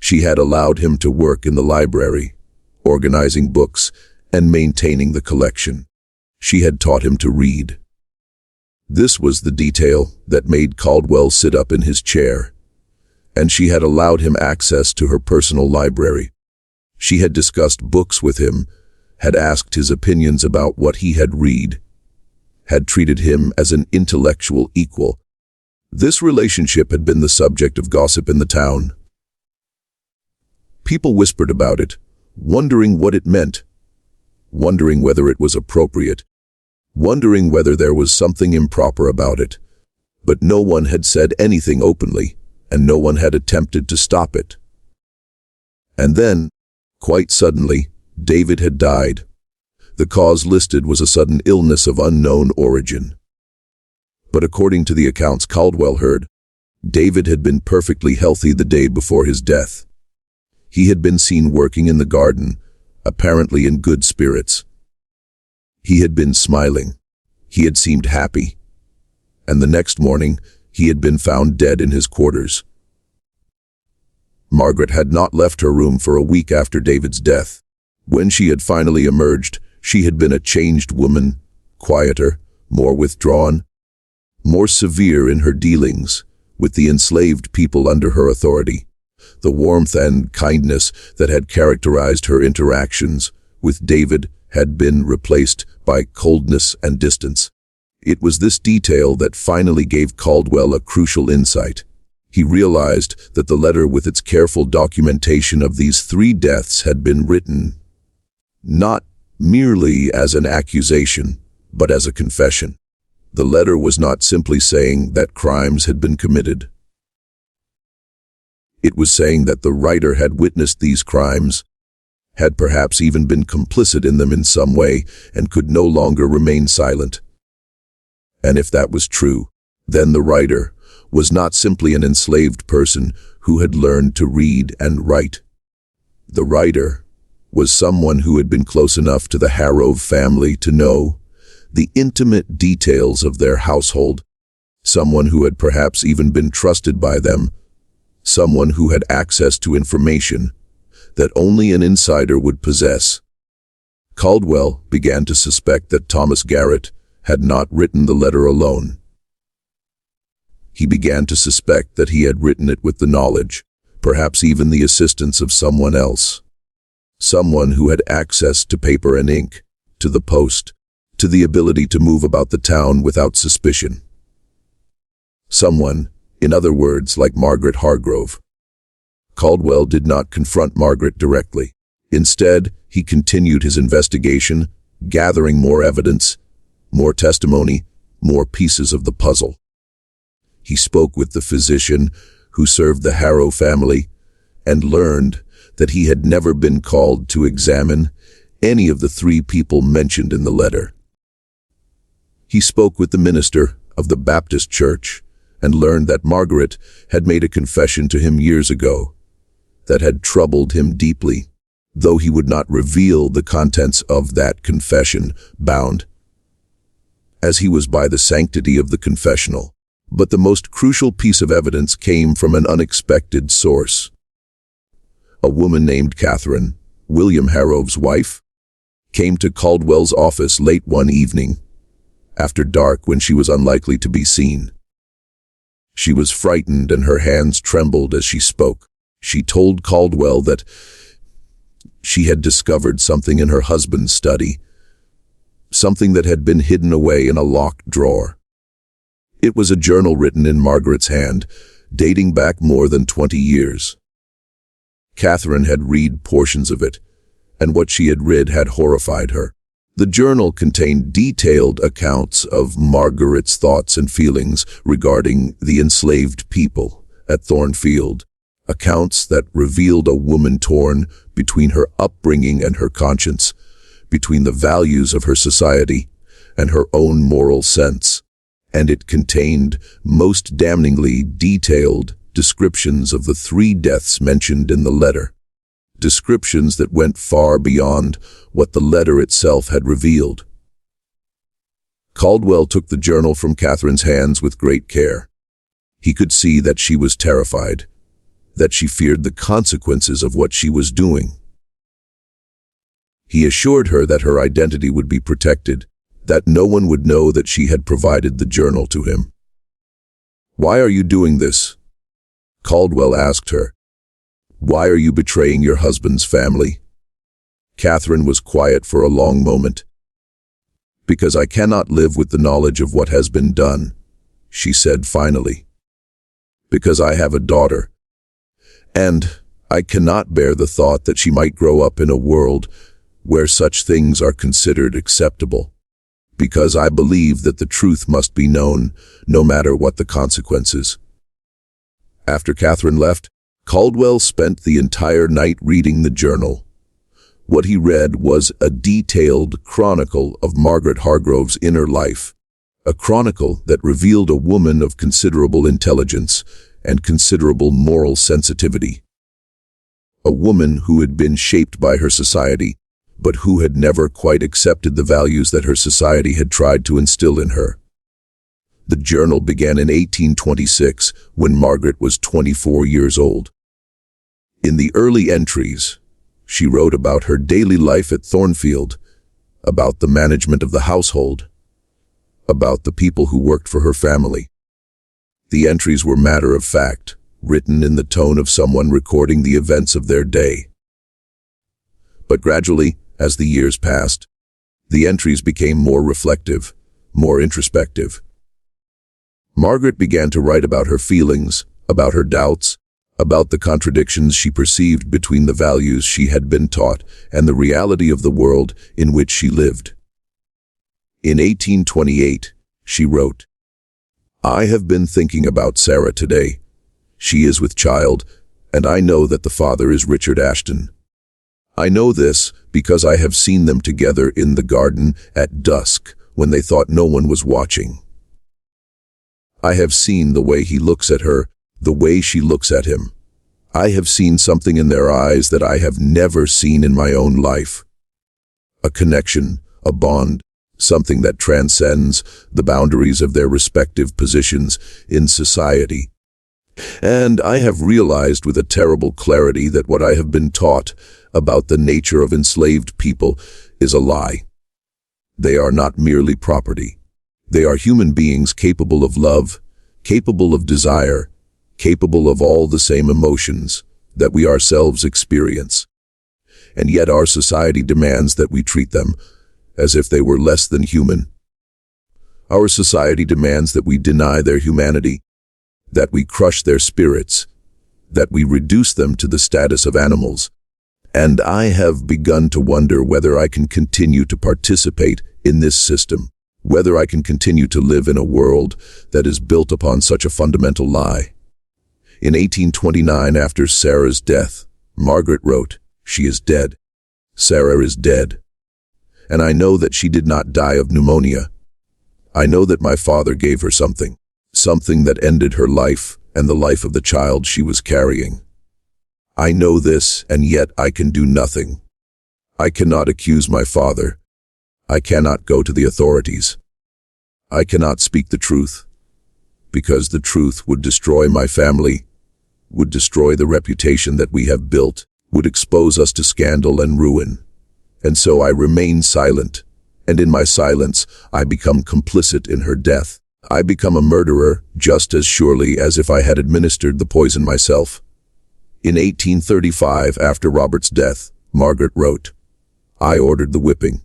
Speaker 1: She had allowed him to work in the library, organizing books and maintaining the collection. She had taught him to read. This was the detail that made Caldwell sit up in his chair, and she had allowed him access to her personal library. She had discussed books with him, had asked his opinions about what he had read, had treated him as an intellectual equal. This relationship had been the subject of gossip in the town. People whispered about it, wondering what it meant, wondering whether it was appropriate, wondering whether there was something improper about it. But no one had said anything openly, and no one had attempted to stop it. And then, quite suddenly, David had died. The cause listed was a sudden illness of unknown origin. But according to the accounts Caldwell heard, David had been perfectly healthy the day before his death. He had been seen working in the garden, apparently in good spirits. He had been smiling. He had seemed happy. And the next morning, he had been found dead in his quarters. Margaret had not left her room for a week after David's death. When she had finally emerged, she had been a changed woman, quieter, more withdrawn, more severe in her dealings with the enslaved people under her authority. The warmth and kindness that had characterized her interactions with David had been replaced by coldness and distance. It was this detail that finally gave Caldwell a crucial insight. He realized that the letter with its careful documentation of these 3 deaths had been written not merely as an accusation, but as a confession. The letter was not simply saying that crimes had been committed. It was saying that the writer had witnessed these crimes, had perhaps even been complicit in them in some way, and could no longer remain silent. And if that was true, then the writer was not simply an enslaved person who had learned to read and write. The writer was someone who had been close enough to the Harrove family to know the intimate details of their household, someone who had perhaps even been trusted by them, someone who had access to information that only an insider would possess. Caldwell began to suspect that Thomas Garrett had not written the letter alone. He began to suspect that he had written it with the knowledge, perhaps even the assistance of someone else. Someone who had access to paper and ink, to the post, to the ability to move about the town without suspicion. Someone, in other words, like Margaret Hargrove. Caldwell did not confront Margaret directly. Instead, he continued his investigation, gathering more evidence, more testimony, more pieces of the puzzle. He spoke with the physician who served the Harrow family and learned that he had never been called to examine any of the 3 people mentioned in the letter. He spoke with the minister of the Baptist church and learned that Margaret had made a confession to him years ago that had troubled him deeply, though he would not reveal the contents of that confession, bound as he was by the sanctity of the confessional. But the most crucial piece of evidence came from an unexpected source. A woman named Catherine, William Harrove's wife, came to Caldwell's office late one evening, after dark when she was unlikely to be seen. She was frightened and her hands trembled as she spoke. She told Caldwell that she had discovered something in her husband's study, something that had been hidden away in a locked drawer. It was a journal written in Margaret's hand, dating back more than 20 years. Catherine had read portions of it, and what she had read had horrified her. The journal contained detailed accounts of Margaret's thoughts and feelings regarding the enslaved people at Thornfield, accounts that revealed a woman torn between her upbringing and her conscience, between the values of her society and her own moral sense. And it contained most damningly detailed descriptions of the 3 deaths mentioned in the letter, descriptions that went far beyond what the letter itself had revealed. Caldwell took the journal from Catherine's hands with great care. He could see that she was terrified, that she feared the consequences of what she was doing. He assured her that her identity would be protected, that no one would know that she had provided the journal to him. "Why are you doing this?" Caldwell asked her. "Why are you betraying your husband's family?" Catherine was quiet for a long moment. "Because I cannot live with the knowledge of what has been done," she said finally. "Because I have a daughter, and I cannot bear the thought that she might grow up in a world where such things are considered acceptable. Because I believe that the truth must be known, no matter what the consequences." After Catherine left, Caldwell spent the entire night reading the journal. What he read was a detailed chronicle of Margaret Hargrove's inner life, a chronicle that revealed a woman of considerable intelligence and considerable moral sensitivity. A woman who had been shaped by her society, but who had never quite accepted the values that her society had tried to instill in her. The journal began in 1826, when Margaret was 24 years old. In the early entries, she wrote about her daily life at Thornfield, about the management of the household, about the people who worked for her family. The entries were matter of fact, written in the tone of someone recording the events of their day. But gradually, as the years passed, the entries became more reflective, more introspective. Margaret began to write about her feelings, about her doubts, about the contradictions she perceived between the values she had been taught and the reality of the world in which she lived. In 1828, she wrote, "I have been thinking about Sarah today. She is with child, and I know that the father is Richard Ashton. I know this because I have seen them together in the garden at dusk when they thought no one was watching. I have seen the way he looks at her, the way she looks at him. I have seen something in their eyes that I have never seen in my own life. A connection, a bond, something that transcends the boundaries of their respective positions in society. And I have realized with a terrible clarity that what I have been taught about the nature of enslaved people is a lie. They are not merely property. They are human beings capable of love, capable of desire, capable of all the same emotions that we ourselves experience. And yet our society demands that we treat them as if they were less than human. Our society demands that we deny their humanity, that we crush their spirits, that we reduce them to the status of animals. And I have begun to wonder whether I can continue to participate in this system, whether I can continue to live in a world that is built upon such a fundamental lie. In 1829, after Sarah's death, Margaret wrote, "She is dead. Sarah is dead. And I know that she did not die of pneumonia. I know that my father gave her something that ended her life and the life of the child she was carrying. I know this, and yet I can do nothing. I cannot accuse my father. I cannot go to the authorities. I cannot speak the truth, because the truth would destroy my family, would destroy the reputation that we have built, would expose us to scandal and ruin. And so I remain silent, and in my silence I become complicit in her death. I become a murderer just as surely as if I had administered the poison myself." In 1835, after Robert's death, Margaret wrote, "I ordered the whipping.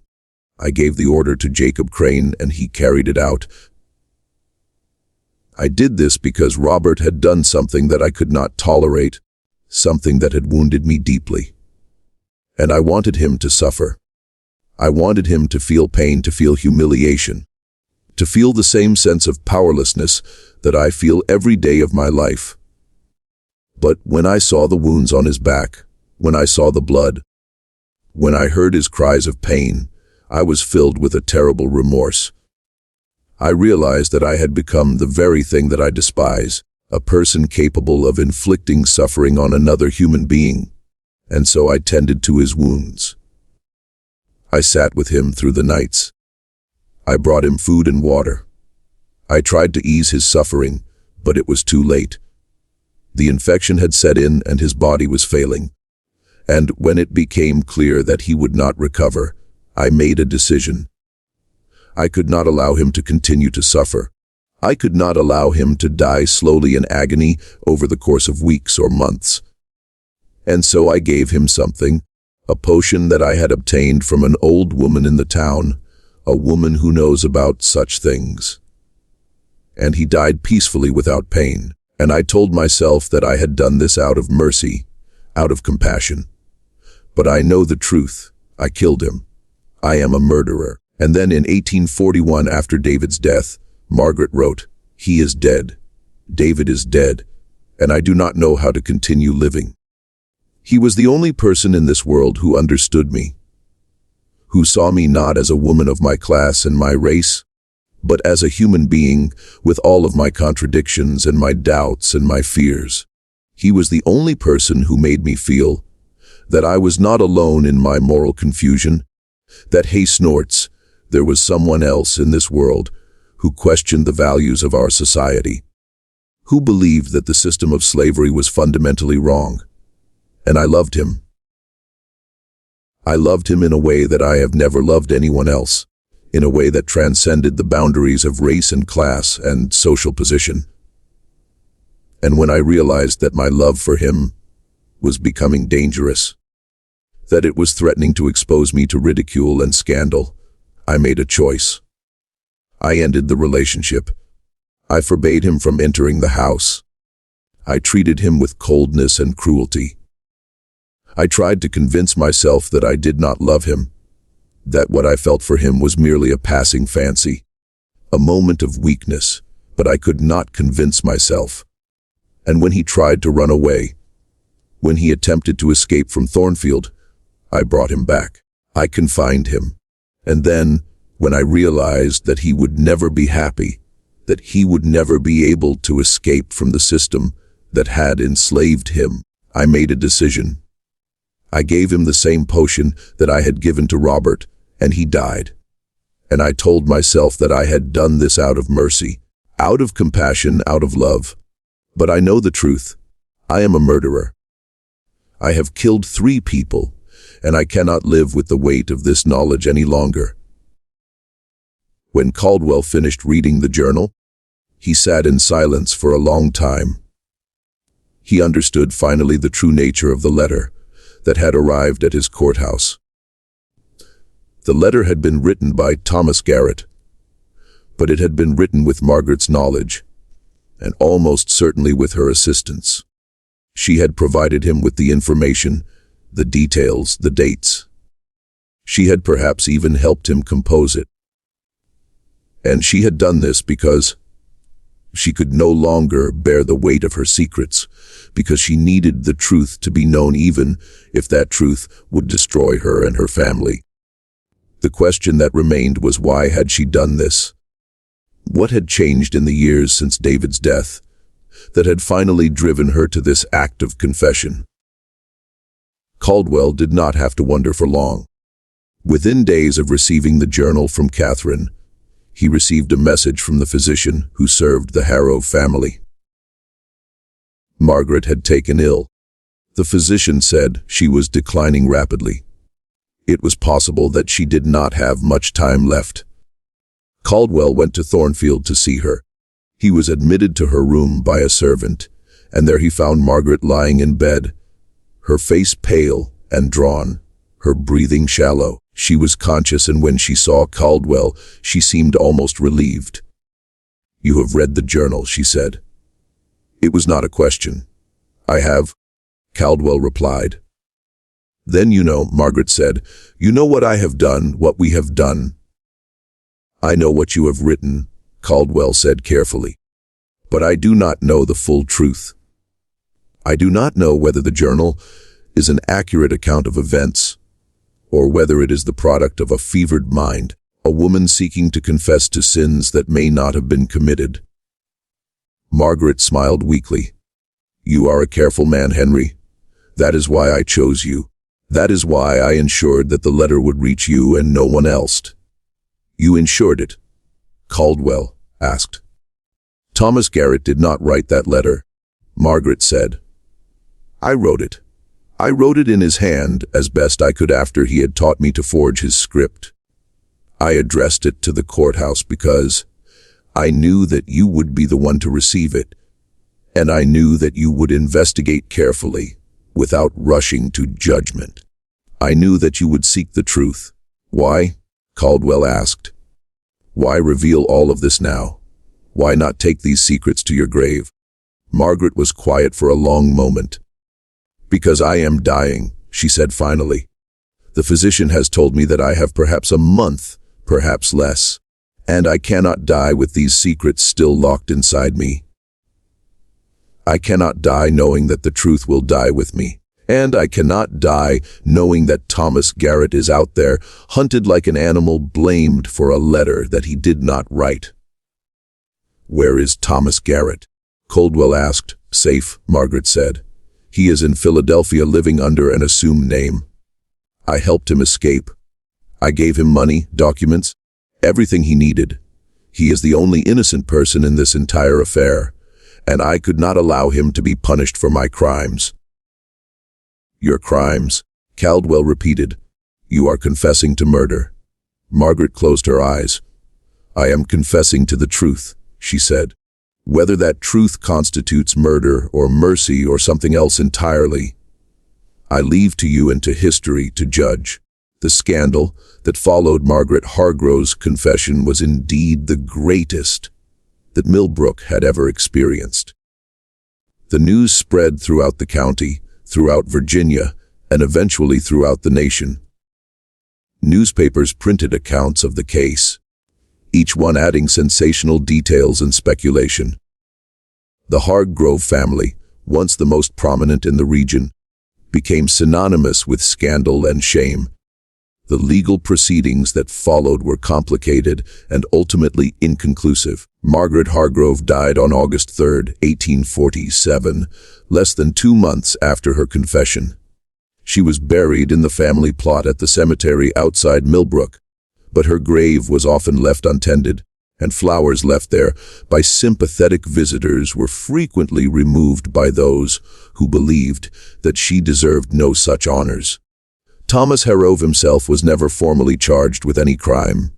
Speaker 1: I gave the order to Jacob Crane, and he carried it out. I did this because Robert had done something that I could not tolerate, something that had wounded me deeply. And I wanted him to suffer. I wanted him to feel pain, to feel humiliation, to feel the same sense of powerlessness that I feel every day of my life. But when I saw the wounds on his back, when I saw the blood, when I heard his cries of pain, I was filled with a terrible remorse. I realized that I had become the very thing that I despise, a person capable of inflicting suffering on another human being, and so I tended to his wounds. I sat with him through the nights. I brought him food and water. I tried to ease his suffering, but it was too late. The infection had set in and his body was failing. And when it became clear that he would not recover, I made a decision. I could not allow him to continue to suffer. I could not allow him to die slowly in agony over the course of weeks or months. And so I gave him something, a potion that I had obtained from an old woman in the town, a woman who knows about such things. And he died peacefully without pain, and I told myself that I had done this out of mercy, out of compassion. But I know the truth. I killed him. I am a murderer. And then in 1841, after David's death, Margaret wrote, "He is dead. David is dead, and I do not know how to continue living." He was the only person in this world who understood me, who saw me not as a woman of my class and my race, but as a human being with all of my contradictions and my doubts and my fears. He was the only person who made me feel that I was not alone in my moral confusion, that, hey Snorts, there was someone else in this world who questioned the values of our society, who believed that the system of slavery was fundamentally wrong. And I loved him. I loved him in a way that I have never loved anyone else, in a way that transcended the boundaries of race and class and social position. And when I realized that my love for him was becoming dangerous, that it was threatening to expose me to ridicule and scandal, I made a choice. I ended the relationship. I forbade him from entering the house. I treated him with coldness and cruelty. I tried to convince myself that I did not love him, that what I felt for him was merely a passing fancy, a moment of weakness, but I could not convince myself. And when he tried to run away, when he attempted to escape from Thornfield, I brought him back. I confined him. And then, when I realized that he would never be happy, that he would never be able to escape from the system that had enslaved him. I made a decision. I gave him the same potion that I had given to Robert, and he died. And I told myself that I had done this out of mercy, out of compassion, out of love. But I know the truth. I am a murderer. I have killed 3 people, and I cannot live with the weight of this knowledge any longer. When Caldwell finished reading the journal, he sat in silence for a long time. He understood finally the true nature of the letter that had arrived at his courthouse. The letter had been written by Thomas Garrett, but it had been written with Margaret's knowledge, and almost certainly with her assistance. She had provided him with the information, the details, the dates. She had perhaps even helped him compose it. And she had done this because she could no longer bear the weight of her secrets, because she needed the truth to be known even if that truth would destroy her and her family. The question that remained was, why had she done this? What had changed in the years since David's death that had finally driven her to this act of confession? Caldwell did not have to wonder for long. Within days of receiving the journal from Catherine, he received a message from the physician who served the Harrow family. Margaret had taken ill. The physician said she was declining rapidly. It was possible that she did not have much time left. Caldwell went to Thornfield to see her. He was admitted to her room by a servant, and there he found Margaret lying in bed, her face pale and drawn, her breathing shallow. She was conscious, and when she saw Caldwell, she seemed almost relieved. "You have read the journal," she said. It was not a question. "I have," Caldwell replied. "Then you know," Margaret said. "You know what I have done, what we have done." "I know what you have written," Caldwell said carefully. "But I do not know the full truth. I do not know whether the journal is an accurate account of events, or whether it is the product of a fevered mind, a woman seeking to confess to sins that may not have been committed." Margaret smiled weakly. "You are a careful man, Henry. That is why I chose you. That is why I ensured that the letter would reach you and no one else." "You ensured it?" Caldwell asked. "Thomas Garrett did not write that letter," Margaret said. "I wrote it. I wrote it in his hand as best I could after he had taught me to forge his script. I addressed it to the courthouse because I knew that you would be the one to receive it, and I knew that you would investigate carefully, without rushing to judgment. I knew that you would seek the truth." "Why?" Caldwell asked. "Why reveal all of this now? Why not take these secrets to your grave?" Margaret was quiet for a long moment. "Because I am dying," she said finally. "The physician has told me that I have perhaps a month, perhaps less, and I cannot die with these secrets still locked inside me. I cannot die knowing that the truth will die with me, and I cannot die knowing that Thomas Garrett is out there, hunted like an animal, blamed for a letter that he did not write." "Where is Thomas Garrett?" Caldwell asked. "Safe," Margaret said. "He is in Philadelphia living under an assumed name. I helped him escape. I gave him money, documents, everything he needed. He is the only innocent person in this entire affair, and I could not allow him to be punished for my crimes." "Your crimes," Caldwell repeated. "You are confessing to murder." Margaret closed her eyes. "I am confessing to the truth," she said. "Whether that truth constitutes murder or mercy or something else entirely, I leave to you and to history to judge." The scandal that followed Margaret Hargrove's confession was indeed the greatest that Millbrook had ever experienced. The news spread throughout the county, throughout Virginia, and eventually throughout the nation. Newspapers printed accounts of the case, each one adding sensational details and speculation. The Hargrove family, once the most prominent in the region, became synonymous with scandal and shame. The legal proceedings that followed were complicated and ultimately inconclusive. Margaret Hargrove died on August 3, 1847, less than 2 months after her confession. She was buried in the family plot at the cemetery outside Millbrook, but her grave was often left untended, and flowers left there by sympathetic visitors were frequently removed by those who believed that she deserved no such honors. Thomas Hargrove himself was never formally charged with any crime.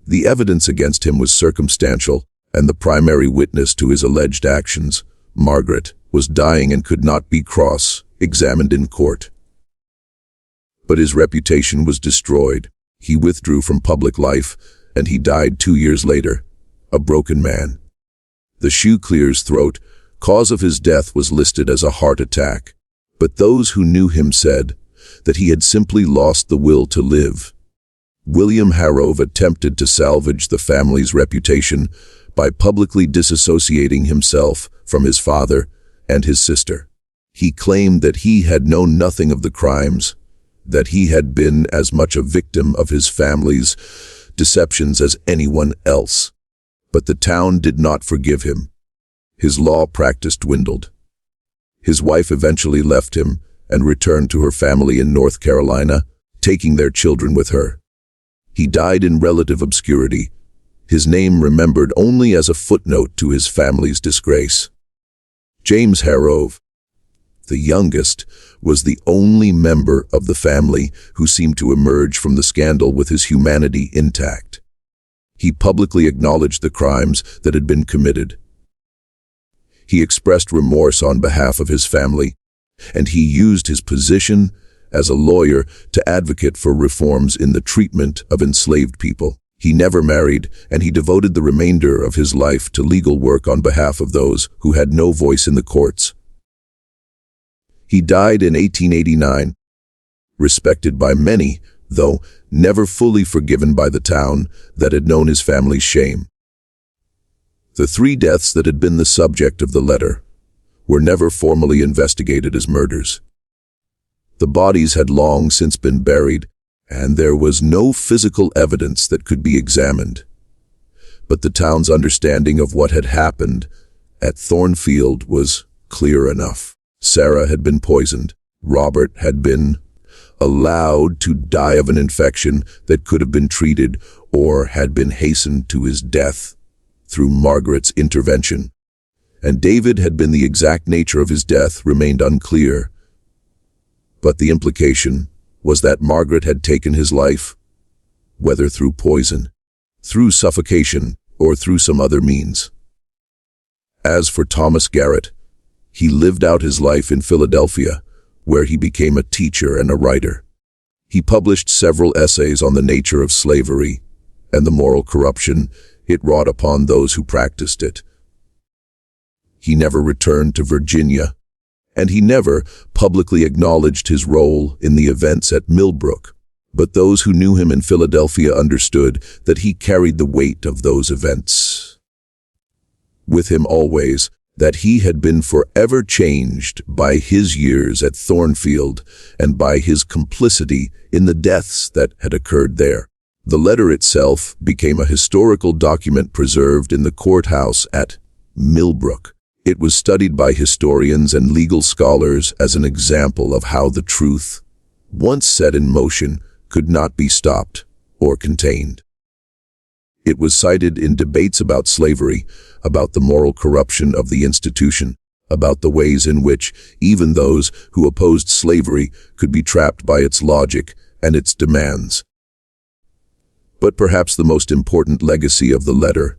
Speaker 1: The evidence against him was circumstantial, and the primary witness to his alleged actions, Margaret, was dying and could not be cross-examined in court. But his reputation was destroyed. He withdrew from public life, and he died 2 years later, a broken man. The shoe clear's throat. Cause of his death was listed as a heart attack, but those who knew him said that he had simply lost the will to live. William Hargrove attempted to salvage the family's reputation by publicly disassociating himself from his father and his sister. He claimed that he had known nothing of the crimes, that he had been as much a victim of his family's deceptions as anyone else. But the town did not forgive him. His law practice dwindled. His wife eventually left him and returned to her family in North Carolina, taking their children with her. He died in relative obscurity, his name remembered only as a footnote to his family's disgrace. James Hargrove, the youngest, was the only member of the family who seemed to emerge from the scandal with his humanity intact. He publicly acknowledged the crimes that had been committed. He expressed remorse on behalf of his family, and he used his position as a lawyer to advocate for reforms in the treatment of enslaved people. He never married, and he devoted the remainder of his life to legal work on behalf of those who had no voice in the courts. He died in 1889, respected by many, though never fully forgiven by the town that had known his family's shame. The 3 deaths that had been the subject of the letter were never formally investigated as murders. The bodies had long since been buried, and there was no physical evidence that could be examined. But the town's understanding of what had happened at Thornfield was clear enough. Sarah had been poisoned. Robert had been allowed to die of an infection that could have been treated or had been hastened to his death through Margaret's intervention. And David had been the exact nature of his death remained unclear. But the implication was that Margaret had taken his life, whether through poison, through suffocation, or through some other means. As for Thomas Garrett, he lived out his life in Philadelphia, where he became a teacher and a writer. He published several essays on the nature of slavery and the moral corruption it wrought upon those who practiced it. He never returned to Virginia, and he never publicly acknowledged his role in the events at Millbrook. But those who knew him in Philadelphia understood that he carried the weight of those events with him always, that he had been forever changed by his years at Thornfield and by his complicity in the deaths that had occurred there. The letter itself became a historical document preserved in the courthouse at Millbrook. It was studied by historians and legal scholars as an example of how the truth, once set in motion, could not be stopped or contained. It was cited in debates about slavery, about the moral corruption of the institution, about the ways in which even those who opposed slavery could be trapped by its logic and its demands. But perhaps the most important legacy of the letter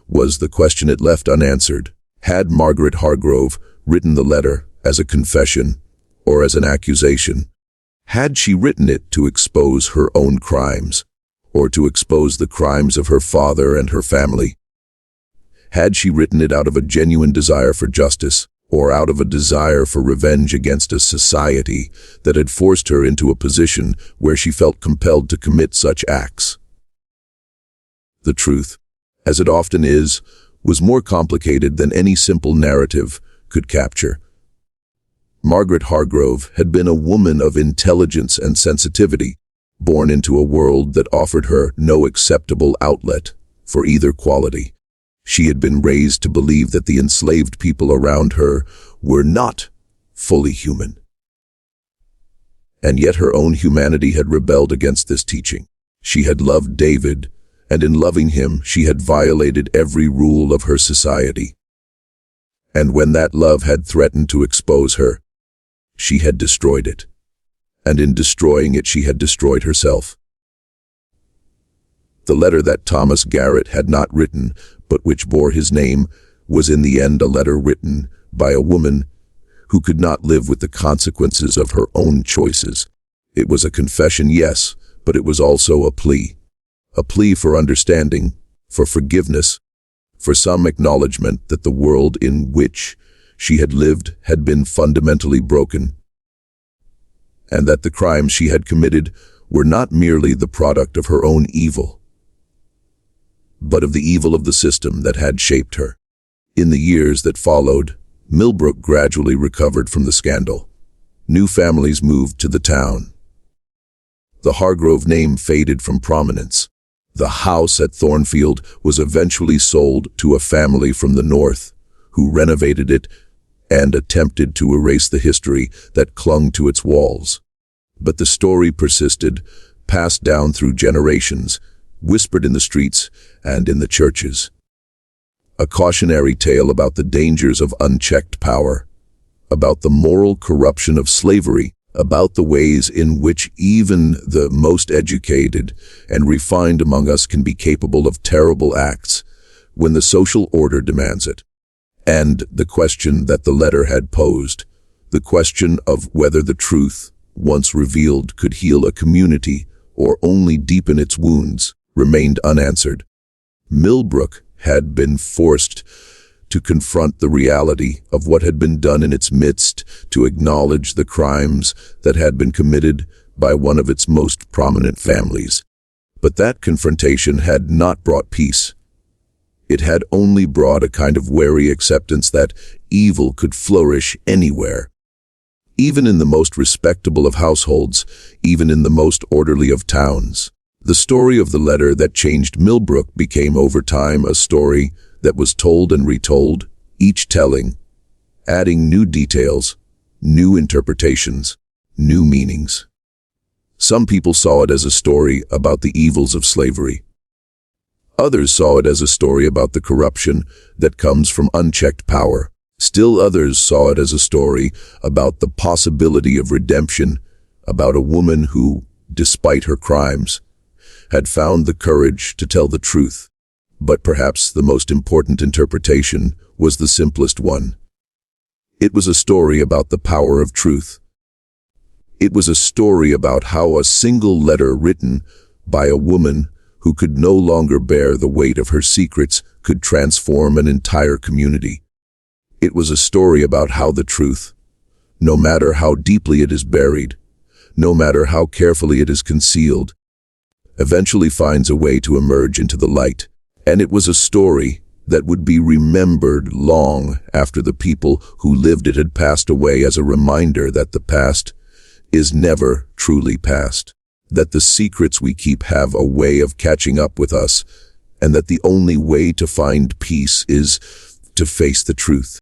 Speaker 1: was the question it left unanswered. Had Margaret Hargrove written the letter as a confession or as an accusation? Had she written it to expose her own crimes or to expose the crimes of her father and her family? Had she written it out of a genuine desire for justice or out of a desire for revenge against a society that had forced her into a position where she felt compelled to commit such acts? The truth, as it often is, was more complicated than any simple narrative could capture. Margaret Hargrove had been a woman of intelligence and sensitivity, born into a world that offered her no acceptable outlet for either quality. She had been raised to believe that the enslaved people around her were not fully human. And yet her own humanity had rebelled against this teaching. She had loved David, and in loving him, she had violated every rule of her society. And when that love had threatened to expose her, she had destroyed it. And in destroying it, she had destroyed herself. The letter that Thomas Garrett had not written, but which bore his name, was in the end a letter written by a woman who could not live with the consequences of her own choices. It was a confession, yes, but it was also a plea for understanding, for forgiveness, for some acknowledgement that the world in which she had lived had been fundamentally broken, and that the crimes she had committed were not merely the product of her own evil, but of the evil of the system that had shaped her. In the years that followed, Millbrook gradually recovered from the scandal. New families moved to the town. The Hargrove name faded from prominence. The house at Thornfield was eventually sold to a family from the north, who renovated it and attempted to erase the history that clung to its walls. But the story persisted, passed down through generations, whispered in the streets and in the churches. A cautionary tale about the dangers of unchecked power, about the moral corruption of slavery, about the ways in which even the most educated and refined among us can be capable of terrible acts when the social order demands it. And the question that the letter had posed, the question of whether the truth, once revealed, could heal a community or only deepen its wounds, remained unanswered. Millbrook had been forced to confront the reality of what had been done in its midst, to acknowledge the crimes that had been committed by one of its most prominent families. But that confrontation had not brought peace. It had only brought a kind of wary acceptance that evil could flourish anywhere. Even in the most respectable of households, even in the most orderly of towns. The story of the letter that changed Millbrook became over time a story that was told and retold, each telling, adding new details, new interpretations, new meanings. Some people saw it as a story about the evils of slavery. Others saw it as a story about the corruption that comes from unchecked power. Still others saw it as a story about the possibility of redemption, about a woman who, despite her crimes, had found the courage to tell the truth. But perhaps the most important interpretation was the simplest one. It was a story about the power of truth. It was a story about how a single letter written by a woman who could no longer bear the weight of her secrets could transform an entire community. It was a story about how the truth, no matter how deeply it is buried, no matter how carefully it is concealed, eventually finds a way to emerge into the light. And it was a story that would be remembered long after the people who lived it had passed away, as a reminder that the past is never truly past, that the secrets we keep have a way of catching up with us, and that the only way to find peace is to face the truth.